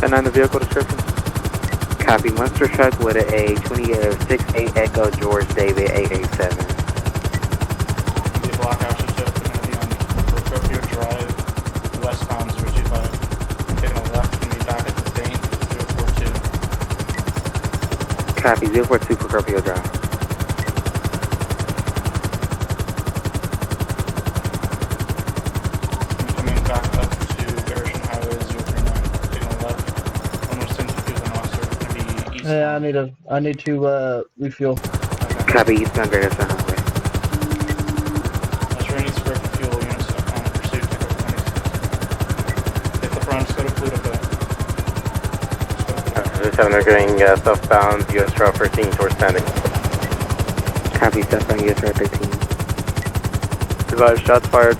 And on the vehicle description? Copy, monster truck with a 2868 Echo George David 887. Going to be a black Asher shift. Going to be on Procopio Drive, westbound 025. Taking a left. Going to be back at the Saint 042. Copy, 042 Procopio Drive. Coming back up to Garrison Highway 039. Taking a left. Almost into an officer. Going to be east. Hey, I need to refuel. Copy, eastbound Garrison Highway. That's where needs to break the fuel units on pursuit. Take over 26. Hit the front. Just go to Pluto Bay. Just having getting southbound US Route 13 towards Standing. Copy, southbound US Route 13. Advise shots fired.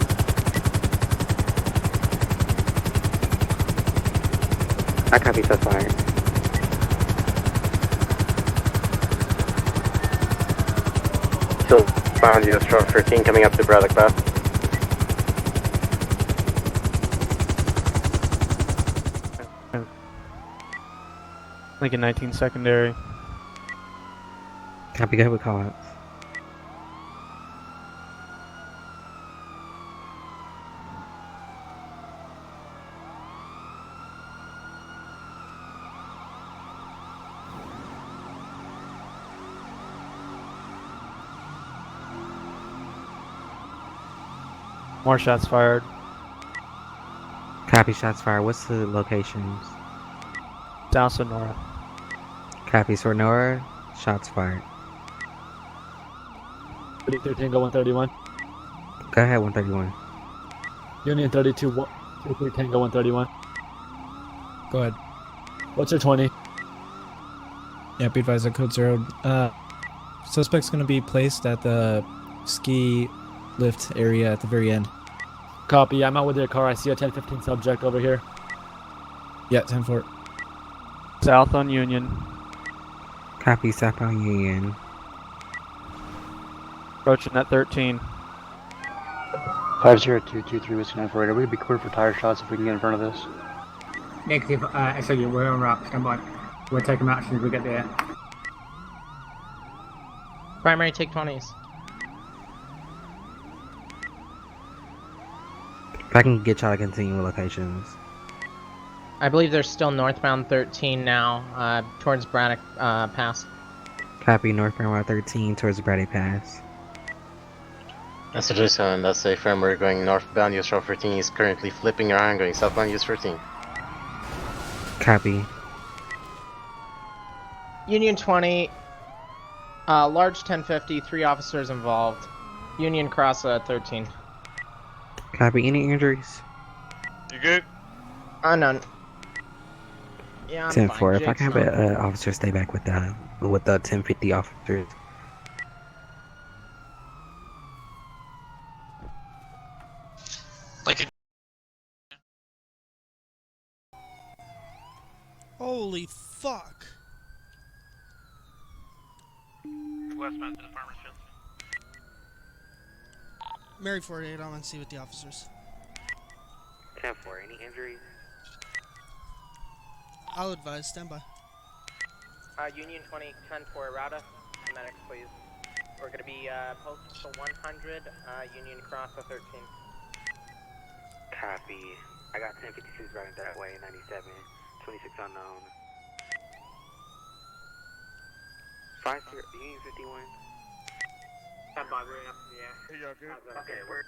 I copy, shots fired. Southbound US Route 13 coming up to Braddock Pass. Lincoln 19 secondary. Copy, go ahead with call outs. More shots fired. Copy, shots fired. What's the locations? Down Sonora. Copy, Sonora. Shots fired. 13 go 131. Go ahead, 131. Union 32 23 Tango 131. Go ahead. What's your 20? Yeah, be advised at code 0. Suspect's gonna be placed at the ski lift area at the very end. Copy. I'm out with your car. I see a 1015 subject over here. Yeah, 10-4. South on Union. Copy, southbound Union. Approaching at 13. 50223 Whiskey 948. Are we going to be clear for tire shots if we can get in front of this? Negative, SOU, we're on route, stand by. We'll take them action as we get there. Primary take 20s. If I can get y'all to continue with locations. I believe they're still northbound 13 now, towards Braddock Pass. Copy, northbound 13 towards Brady Pass. That's a Jason, that's a firm. We're going northbound, US 13 is currently flipping around, going southbound, US 13. Copy. Union 20, large 1050, 3 officers involved. Union Cross 13. Copy, any injuries? You good? None. Yeah, I'm 10-4, fine. if I can have Jake's an officer stay back with the 1050 officers. Holy fuck. Westbound to the Farmer's Field. Mary 48, I'm on C with the officers. 10-4, any injuries? I'll advise, stand by. Union 20, 10-4, Rada. Medics, please. We're gonna be posted to 100, Union Cross 13. Copy. I got 1056 running that way, 97, 26 unknown. 50, Union 51. Stand by, we're up in the air. Hey, y'all good? Okay, we're...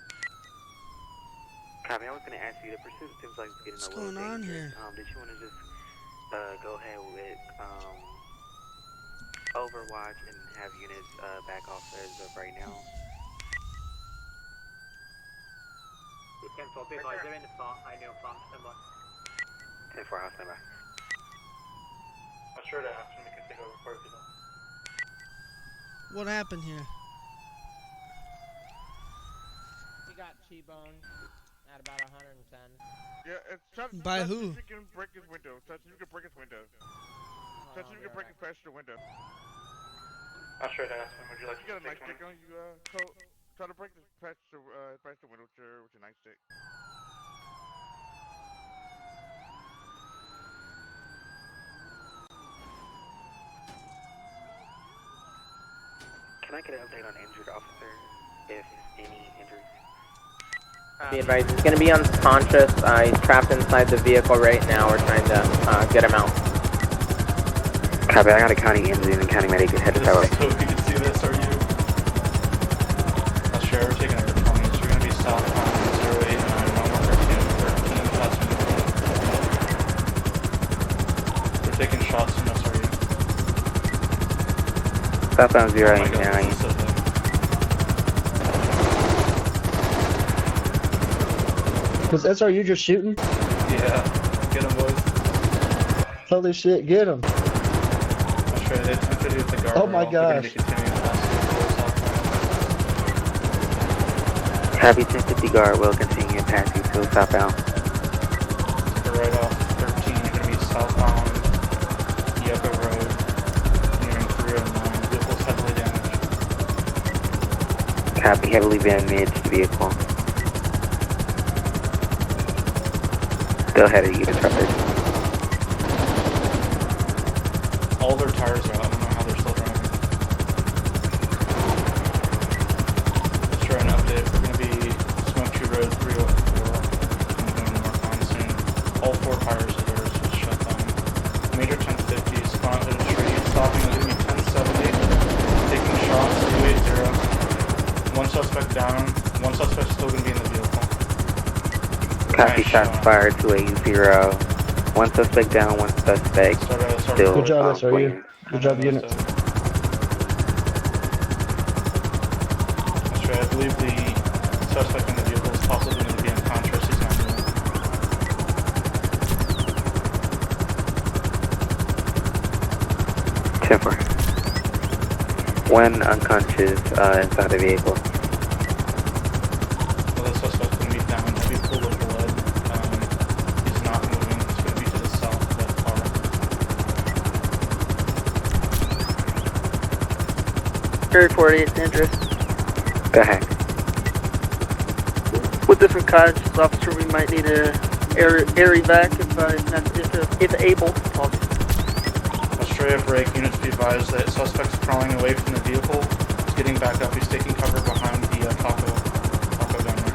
Copy, I was gonna ask you, the pursuit seems like it's getting What's a little going on dangerous. here? Did you wanna just, go ahead with, Overwatch and have units, back off as of right now? 10-4, be advised, they're in the spot. I know from, stand by. 10-4, I'll stand by. I'm sure to ask him if he can take over for people. What happened here? We got T-Bone at about 110. Yeah, it's try to By see who? if you can break his window. Try to see if you can break his window. Try to see if you can break his passenger window. I'm sure to ask him, would you like You got a to take nightstick on you, Colt? Try to break this passenger window with your nightstick. Can I get an update on injured officer, if any injuries? Be advised, he's gonna be unconscious. He's trapped inside the vehicle right now. We're trying to get him out. Copy, I got a county injury and county medic is headed that way. So if you can see this, are you? Sure, we're taking over 20, so you're gonna be southbound 089, 113, shots from the front. We're taking shots from us, are you? Southbound 089. Was SRU just shooting? Yeah, get him, boys. Holy shit, get him. I'm sure they have to do with the guard. Oh my gosh. Copy 1050 guard will continue and pass you to southbound. We're right off 13, you're gonna be southbound Yucca Road, nearing 309. Vehicle's heavily damaged. Copy, heavily damaged vehicle. Still ahead of you, disrupted. All their tires are out, I don't know how they're still driving. Let's try an update. We're gonna be Smoke Tree Road 304. I'm going north on soon. All 4 tires of theirs just shut down. Major 1050, spawn to the tree, stopping is gonna be 1070. Taking shots, 280. 1 suspect down, 1 suspect still gonna be in the vehicle. Copy, shots fired, 280. 1 suspect down, 1 suspect still. Good job, SRU. Good job, units. That's right, I believe the suspect in the vehicle is possibly going to be unconscious. He's not moving. Temper. 1 unconscious inside the vehicle. Well, the suspect's going to be down, heavy pool of blood. He's not moving. It's going to be to the south of that car. Area 48 interest. Go ahead. With different conscious officer, we might need a air evac if able. Australia break, units be advised that suspect's crawling away from the vehicle. He's getting back up. He's taking cover behind the taco gun there.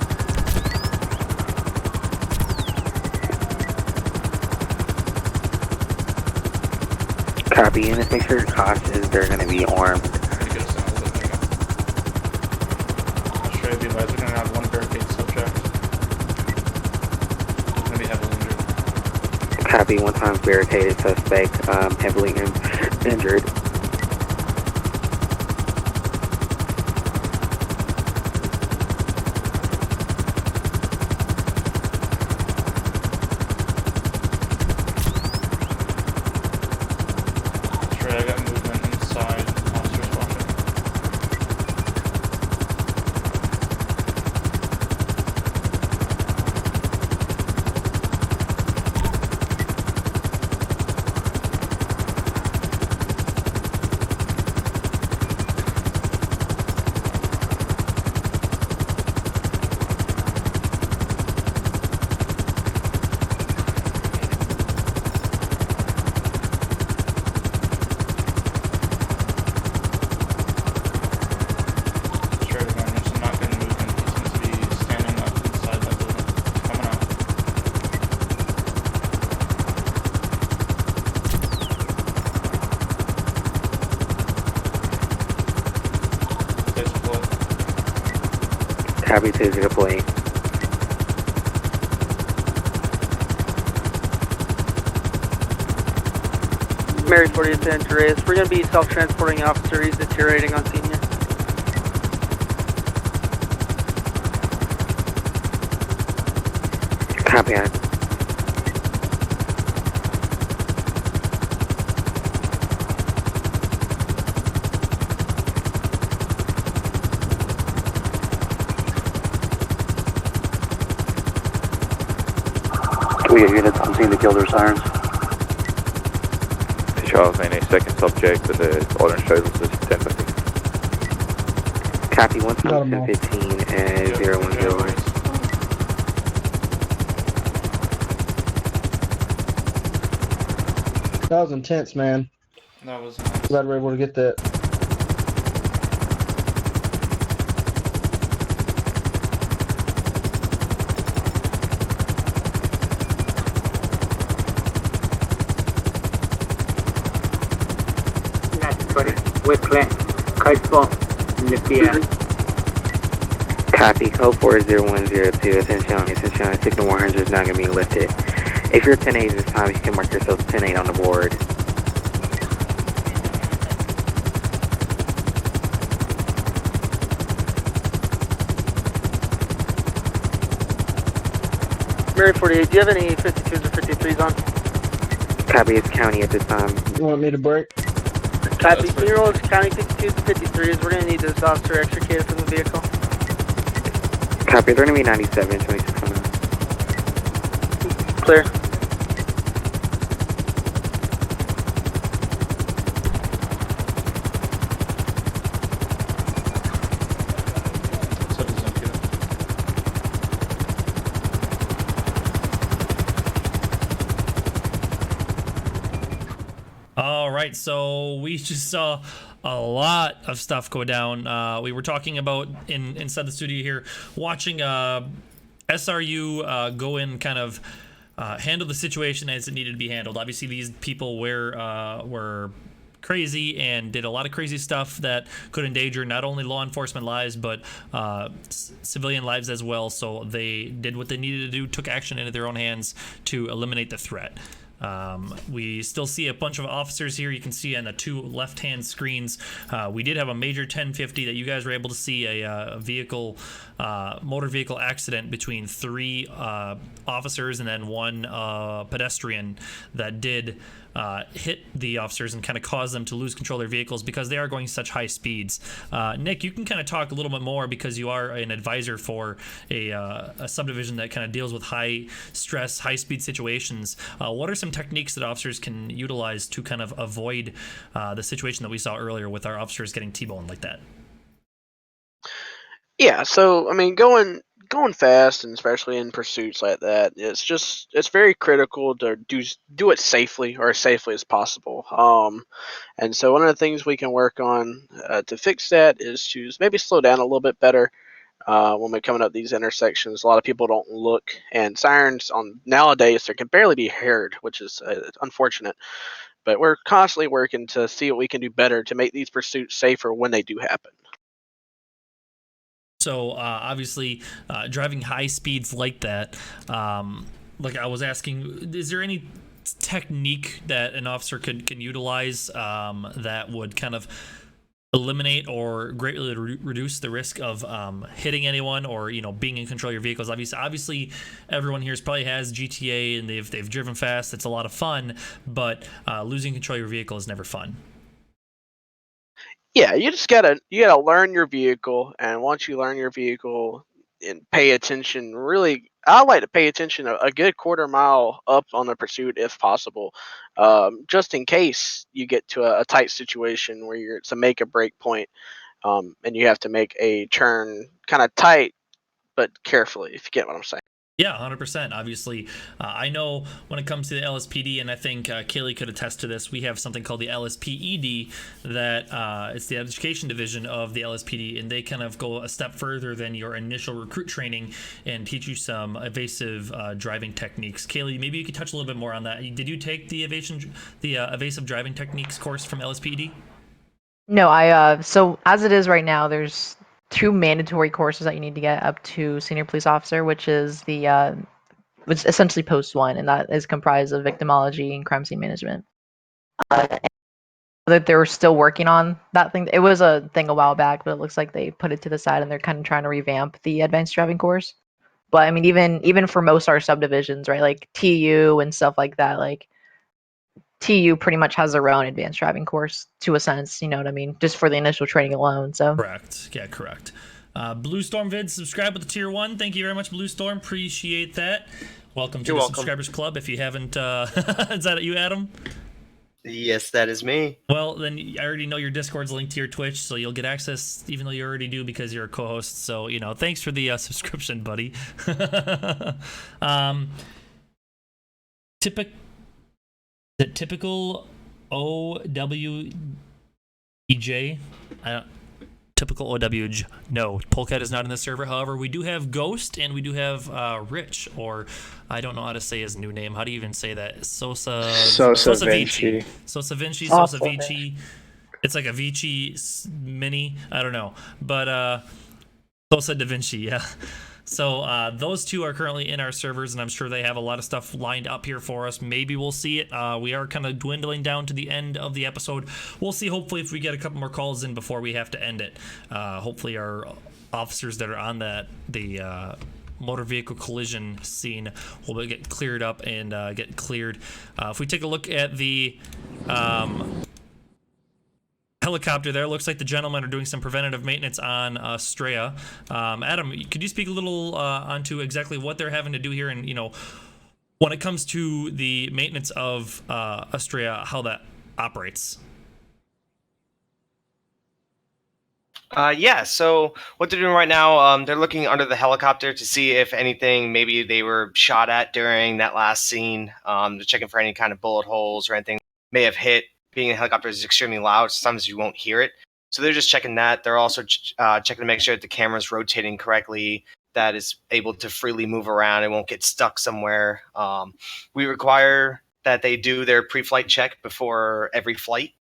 Copy, units, make sure you're cautious. They're going to be armed. Should I be advised? We're going to have one barricade subject. He's going to be heavily injured. Copy, one time barricaded suspect, heavily injured. I got movement inside. Officers watching. Copy, 2 deploy. Mary 40th to Andreas. We're going to be self-transporting officer. He's deteriorating on senior. Copy on. We get units on scene to kill their sirens. Charles, any second subject to the orange shows us 1050. Copy, 1 time 1015 and 010. That was intense, man. That was Glad we were able to get that. We're clear. Code 4. Lift the air. Copy, code 40102. Attention, signal 100 is not going to be lifted. If you're 10-8 this time, you can mark yourself 10-8 on the board. Mary 48, do you have any 52s or 53s on? Copy, it's county at this time. You want me to break? Copy, can you roll us county 52s and 53s? We're going to need this officer extricated from the vehicle. Copy, they're going to be 97, 26 coming out. Clear. All right, so we just saw a lot of stuff go down. We were talking about inside the studio here, watching SRU go in, kind of handle the situation as it needed to be handled. Obviously, these people were crazy and did a lot of crazy stuff that could endanger not only law enforcement lives but civilian lives as well. So they did what they needed to do, took action into their own hands to eliminate the threat. We still see a bunch of officers here. You can see on the two left-hand screens. We did have a major 1050 that you guys were able to see, a vehicle, motor vehicle accident between 3 officers and then 1 pedestrian that did hit the officers and kind of cause them to lose control of their vehicles because they are going such high speeds. Nick, you can kind of talk a little bit more because you are an advisor for a subdivision that kind of deals with high stress, high speed situations. What are some techniques that officers can utilize to kind of avoid the situation that we saw earlier with our officers getting T-boned like that? Yeah, so I mean, going fast, and especially in pursuits like that, it's very critical to do it safely, or as safely as possible. And so one of the things we can work on to fix that is to maybe slow down a little bit better when we're coming up these intersections. A lot of people don't look, and sirens on nowadays they can barely be heard, which is unfortunate. But we're constantly working to see what we can do better to make these pursuits safer when they do happen. So obviously, driving high speeds like that, like I was asking, is there any technique that an officer can utilize that would kind of eliminate or greatly reduce the risk of hitting anyone or being in control of your vehicles? Obviously everyone here probably has GTA and they've driven fast. It's a lot of fun, but losing control of your vehicle is never fun. Yeah, you gotta learn your vehicle, and once you learn your vehicle and pay attention, really, I like to pay attention a good quarter mile up on the pursuit if possible, just in case you get to a tight situation where it's a make or break point, and you have to make a turn kind of tight but carefully, if you get what I'm saying. Yeah, 100%. Obviously, I know when it comes to the LSPD, and I think Kaylee could attest to this, we have something called the LSPED that it's the education division of the LSPD, and they kind of go a step further than your initial recruit training and teach you some evasive driving techniques. Kaylee, maybe you could touch a little bit more on that. Did you take the evasive driving techniques course from LSPED? No, so as it is right now, there's 2 mandatory courses that you need to get up to senior police officer, which is which essentially post 1, and that is comprised of victimology and crime scene management. That they're still working on that thing. It was a thing a while back, but it looks like they put it to the side and they're kind of trying to revamp the advanced driving course. But I mean, even for most of our subdivisions, right, like TU and stuff like that, like TU pretty much has their own advanced driving course to a sense, you know what I mean? Just for the initial training alone. So correct. Yeah, correct. Blue Storm Vids, subscribe with the tier 1. Thank you very much, Blue Storm. Appreciate that. Welcome to the Subscribers Club. If you haven't, is that you, Adam? Yes, that is me. Well, then I already know your Discord's linked to your Twitch, so you'll get access, even though you already do because you're a co-host. So thanks for the subscription, buddy. Typical OWEJ? Typical OWJ. No, Polecat is not in the server. However, we do have Ghost and we do have Rich, or I don't know how to say his new name. How do you even say that? Sosa Vinci. Sosa Vinci. Sosa Vici. It's like a Vici mini. I don't know. But Sosa Da Vinci, yeah. So those 2 are currently in our servers, and I'm sure they have a lot of stuff lined up here for us. Maybe we'll see it. We are kind of dwindling down to the end of the episode. We'll see, hopefully, if we get a couple more calls in before we have to end it. Hopefully our officers that are on the motor vehicle collision scene will get cleared up and get cleared. If we take a look at the helicopter there, looks like the gentlemen are doing some preventative maintenance on Estrella. Adam, could you speak a little onto exactly what they're having to do here, and when it comes to the maintenance of Estrella, how that operates? Yeah, so what they're doing right now, they're looking under the helicopter to see if anything maybe they were shot at during that last scene. They're checking for any kind of bullet holes or anything may have hit. Being in a helicopter is extremely loud. Sometimes you won't hear it. So they're just checking that. They're also checking to make sure that the camera's rotating correctly, that it's able to freely move around. It won't get stuck somewhere. We require that they do their pre-flight check before every flight.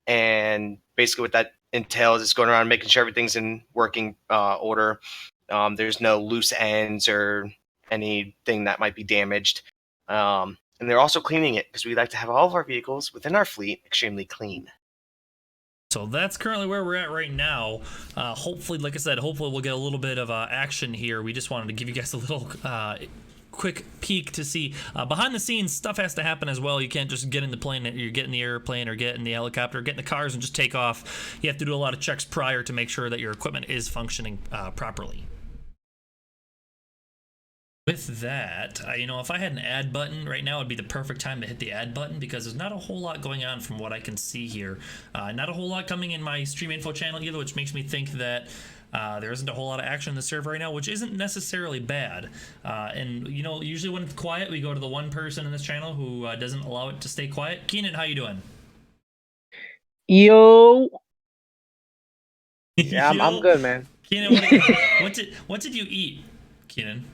And basically what that entails is going around making sure everything's in working order. There's no loose ends or anything that might be damaged. And they're also cleaning it because we like to have all of our vehicles within our fleet extremely clean. So that's currently where we're at right now. Hopefully, like I said, hopefully we'll get a little bit of action here. We just wanted to give you guys a little quick peek to see behind the scenes. Stuff has to happen as well. You can't just get in the plane, you get in the airplane or get in the helicopter, get in the cars and just take off. You have to do a lot of checks prior to make sure that your equipment is functioning properly. With that, if I had an add button right now, it'd be the perfect time to hit the add button because there's not a whole lot going on from what I can see here. Not a whole lot coming in my stream info channel either, which makes me think that there isn't a whole lot of action in the server right now, which isn't necessarily bad. And usually when it's quiet, we go to the one person in this channel who doesn't allow it to stay quiet. Keenan, how you doing? Yo. Yeah, I'm good, man. Keenan, what did you eat, Keenan?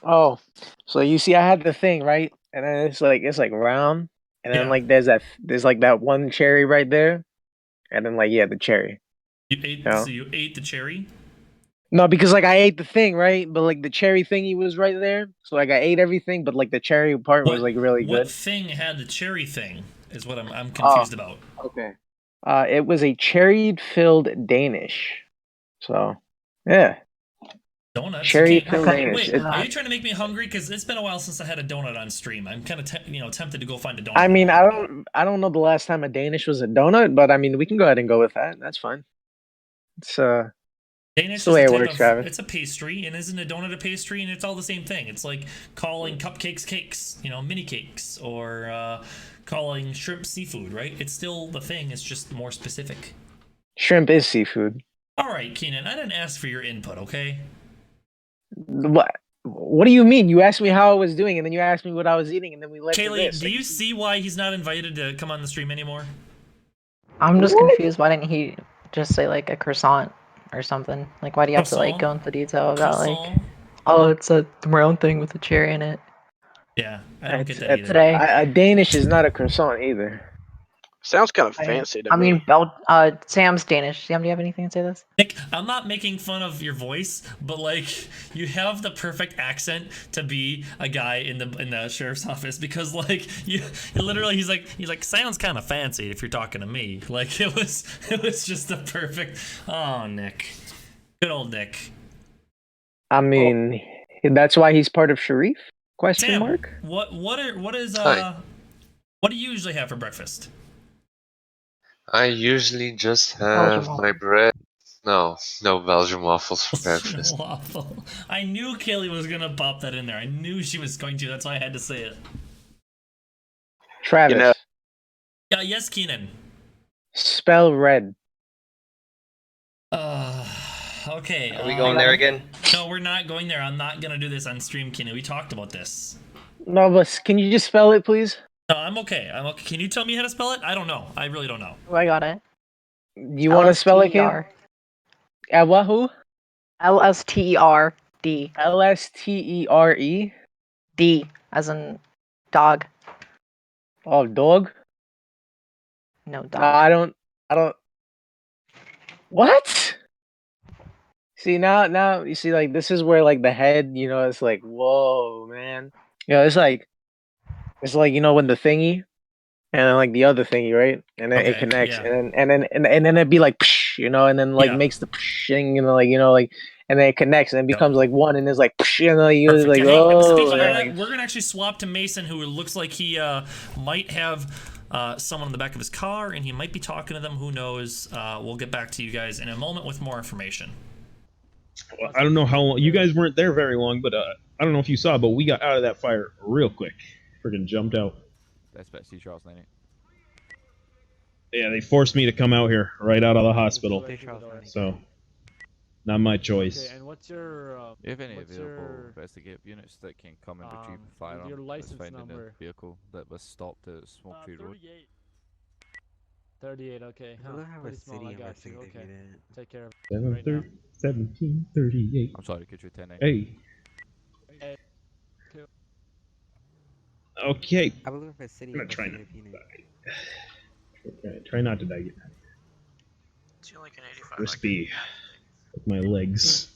Oh, so you see, I had the thing, right? And then it's like round, and then Yeah. like there's like that one cherry right there, and then like yeah, the cherry. You ate. No. So you ate the cherry. No, because like I ate the thing, right? But like the cherry thingy was right there. So like I ate everything, but like the cherry part was like really What good. thing had the cherry thing? Is what I'm Oh, confused about. Okay. It was a cherry-filled Danish. So, yeah. Donuts. Cherry-filled Danish. Wait, are you trying to make me hungry? Because it's been a while since I had a donut on stream. I'm kind of tempted to go find a donut. I mean, I don't know the last time a Danish was a donut, but I mean, we can go ahead and go with that. That's fine. It's Danish the is way a it type works, of, Travis. it's a pastry, and isn't a donut a pastry? And it's all the same thing. It's like calling cupcakes cakes, mini cakes, or calling shrimp seafood, right? It's still the thing. It's just more specific. Shrimp is seafood. All right, Keenan, I didn't ask for your input, okay? What do you mean? You asked me how I was doing, and then you asked me what I was eating, and then we left to Kaylee, this. do you see why he's not invited to come on the stream anymore? I'm just confused. Why didn't he just say like a croissant or something? Like, why do you have to like go into detail about like, oh, it's a brown thing with a cherry in it? Yeah, I don't get that either. Today. A Danish is not a croissant either. Sounds kind of fancy to I me. mean, Sam's Danish. Sam, do you have anything to say to this? Nick, I'm not making fun of your voice, but like you have the perfect accent to be a guy in the sheriff's office because like you literally he's like sounds kind of fancy if you're talking to me. Like it was just the perfect. Oh, Nick, good old Nick. I mean, that's why he's part of Sharif? Question Sam, mark? what do you usually have for breakfast? I usually just have my bread. No Belgian waffles for breakfast. Waffle. I knew Kaylee was gonna pop that in there. I knew she was going to. That's why I had to say it. Travis. Yeah, yes, Keenan. Spell red. Okay. Are we going there again? No, we're not going there. I'm not gonna do this on stream, Keenan. We talked about this. No, but can you just spell it, please? No, I'm okay. Can you tell me how to spell it? I don't know. I really don't know. Oh, I got it. You want to spell it, Kim? Wahoo? LSTERD. LSTERE? D, as in dog. Oh, dog? No, dog. I don't. What? See, now, you see, like, this is where, like, the head, it's like, whoa, man. It's like, when the thingy, and then, like, the other thingy, right? And then it connects, yeah. and then it'd be like, psh, and then, like, makes the pshing, and then it connects, and it becomes, like, one, and it's like, psh, and then you're like, Hey, oh. speaking of that, we're gonna actually swap to Mason, who looks like he might have someone in the back of his car, and he might be talking to them. Who knows? We'll get back to you guys in a moment with more information. Well, I don't know how long you guys weren't there very long, but I don't know if you saw, but we got out of that fire real quick. Freaking jumped out. That's about C. Charles 90. Yeah, they forced me to come out here right out of the hospital. So, not my choice. Okay, and what's your If any what's available your, investigative units that can come and retrieve a firearm your that was license found in number? a vehicle that was stopped at Smoke Tree Road. 38, okay. I don't have Pretty a small, city I got you. investigative Okay. unit. Take care of it right now. 1738. I'm sorry, could you 10 Hey. Okay. I believe if a city I'm gonna try not investigative unit. to die. Try not to die yet. Crispy. With my legs.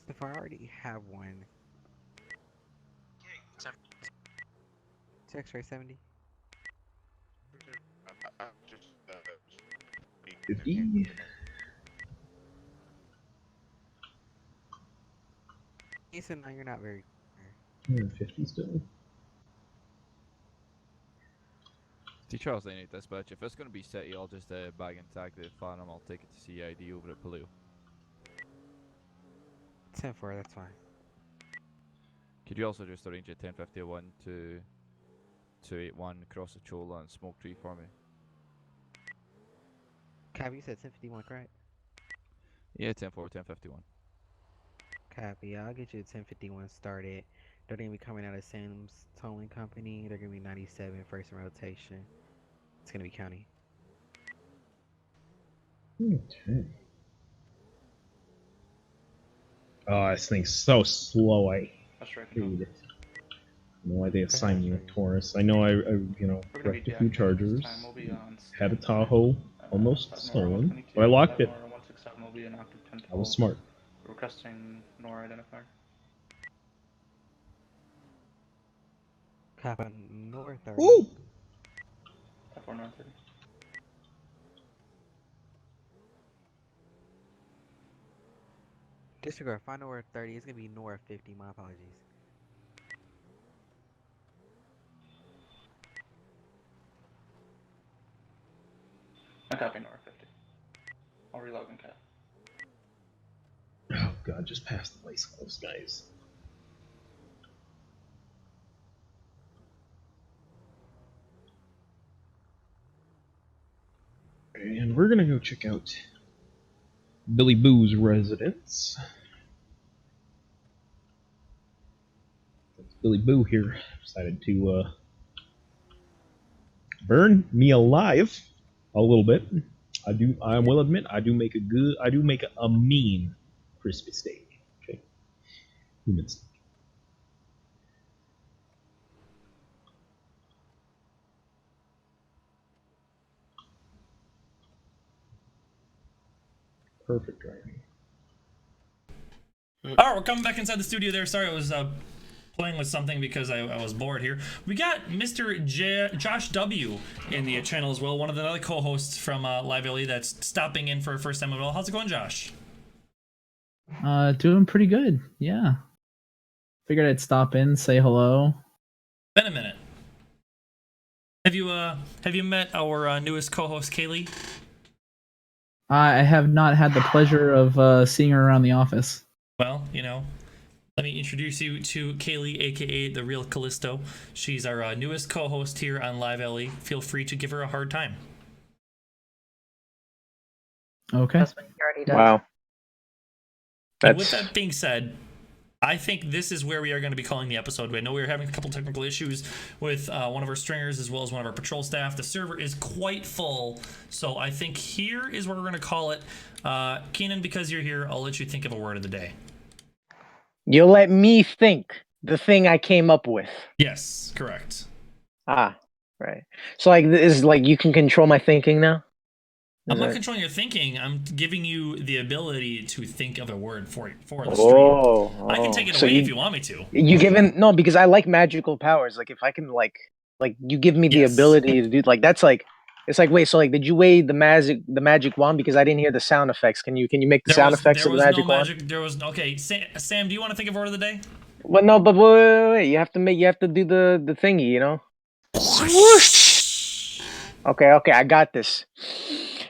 If I already have one. X-ray 70. 50. Ethan, no, you're not very. 50 still. See, Charles, they need dispatch. If it's going to be city, I'll just bag and tag the firearm. I'll take it to CID over at Paleo. 10-4, that's fine. Could you also just arrange a 1051 to 281 across the Chola and Smoke Tree for me? Cab, you said 1051, correct? Yeah, 10-4, 1051. Copy, I'll get you a 1051 started. They're going to be coming out of Sam's Towing Company. They're going to be 97 first in rotation. It's going to be county. Okay. Oh, this thing's so slow. I hate it. don't know why they assigned me a Taurus. I know I wrecked a few Chargers, had a Tahoe almost stolen, but I locked it. I was smart. Requesting NOR identifier. Copy north 30. Woo! 4 north 30. Disregard, find north 30. It's gonna be north 50. My apologies. I copy NOR 50. I'll relog and cap. Oh god, just pass the place close, guys. And we're gonna go check out Billy Boo's residence. Billy Boo here decided to burn me alive a little bit. I will admit I do make a mean crispy steak. Okay. Human steak. Perfect driving. All right, we're coming back inside the studio there. Sorry, I was playing with something because I was bored here. We got Mr. Josh W. in the channel as well, one of the other co-hosts from LiveLE that's stopping in for a first time as well. How's it going, Josh? Doing pretty good. Yeah. Figured I'd stop in, say hello. Been a minute. Have you met our newest co-host, Kaylee? I have not had the pleasure of seeing her around the office. Well, let me introduce you to Kaylee, aka the real Callisto. She's our newest co-host here on LiveLE. Feel free to give her a hard time. Okay. That's what he already does. Wow. And with that being said, I think this is where we are going to be calling the episode. I know we were having a couple technical issues with one of our stringers as well as one of our patrol staff. The server is quite full, so I think here is where we're going to call it. Keenan, because you're here, I'll let you think of a word of the day. You'll let me think the thing I came up with. Yes, correct. Ah, right. So is you can control my thinking now? I'm not controlling your thinking. I'm giving you the ability to think of a word for the stream. I can take it away if you want me to. No, because I like magical powers. Like if I can you give me the ability to do that's it's like wait, so did you weigh the magic wand because I didn't hear the sound effects? Can you make the sound effects of the magic wand? There was okay. Sam, do you want to think of word of the day? Well, no, but wait. You have to do the thingy, Swoosh. Okay, I got this.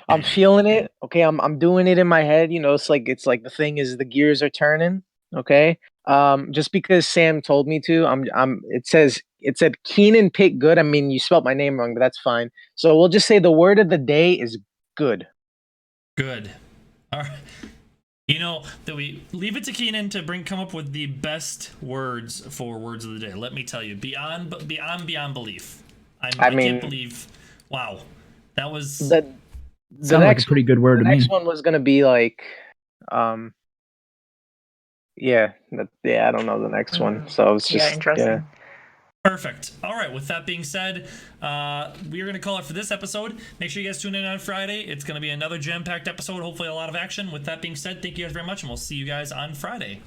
I'm feeling it. Okay, I'm doing it in my head. It's like the thing is the gears are turning. Okay. Just because Sam told me to, it said Keenan picked good. I mean, you spelled my name wrong, but that's fine. So we'll just say the word of the day is good. Good. All right. That we leave it to Keenan to come up with the best words for words of the day. Let me tell you, beyond belief. I can't believe. Wow, that was. Sounds like a pretty good word to me. The next one was gonna be I don't know the next one. So it's just interesting. Perfect. All right. With that being said, we are going to call it for this episode. Make sure you guys tune in on Friday. It's going to be another jam-packed episode. Hopefully, a lot of action. With that being said, thank you guys very much, and we'll see you guys on Friday.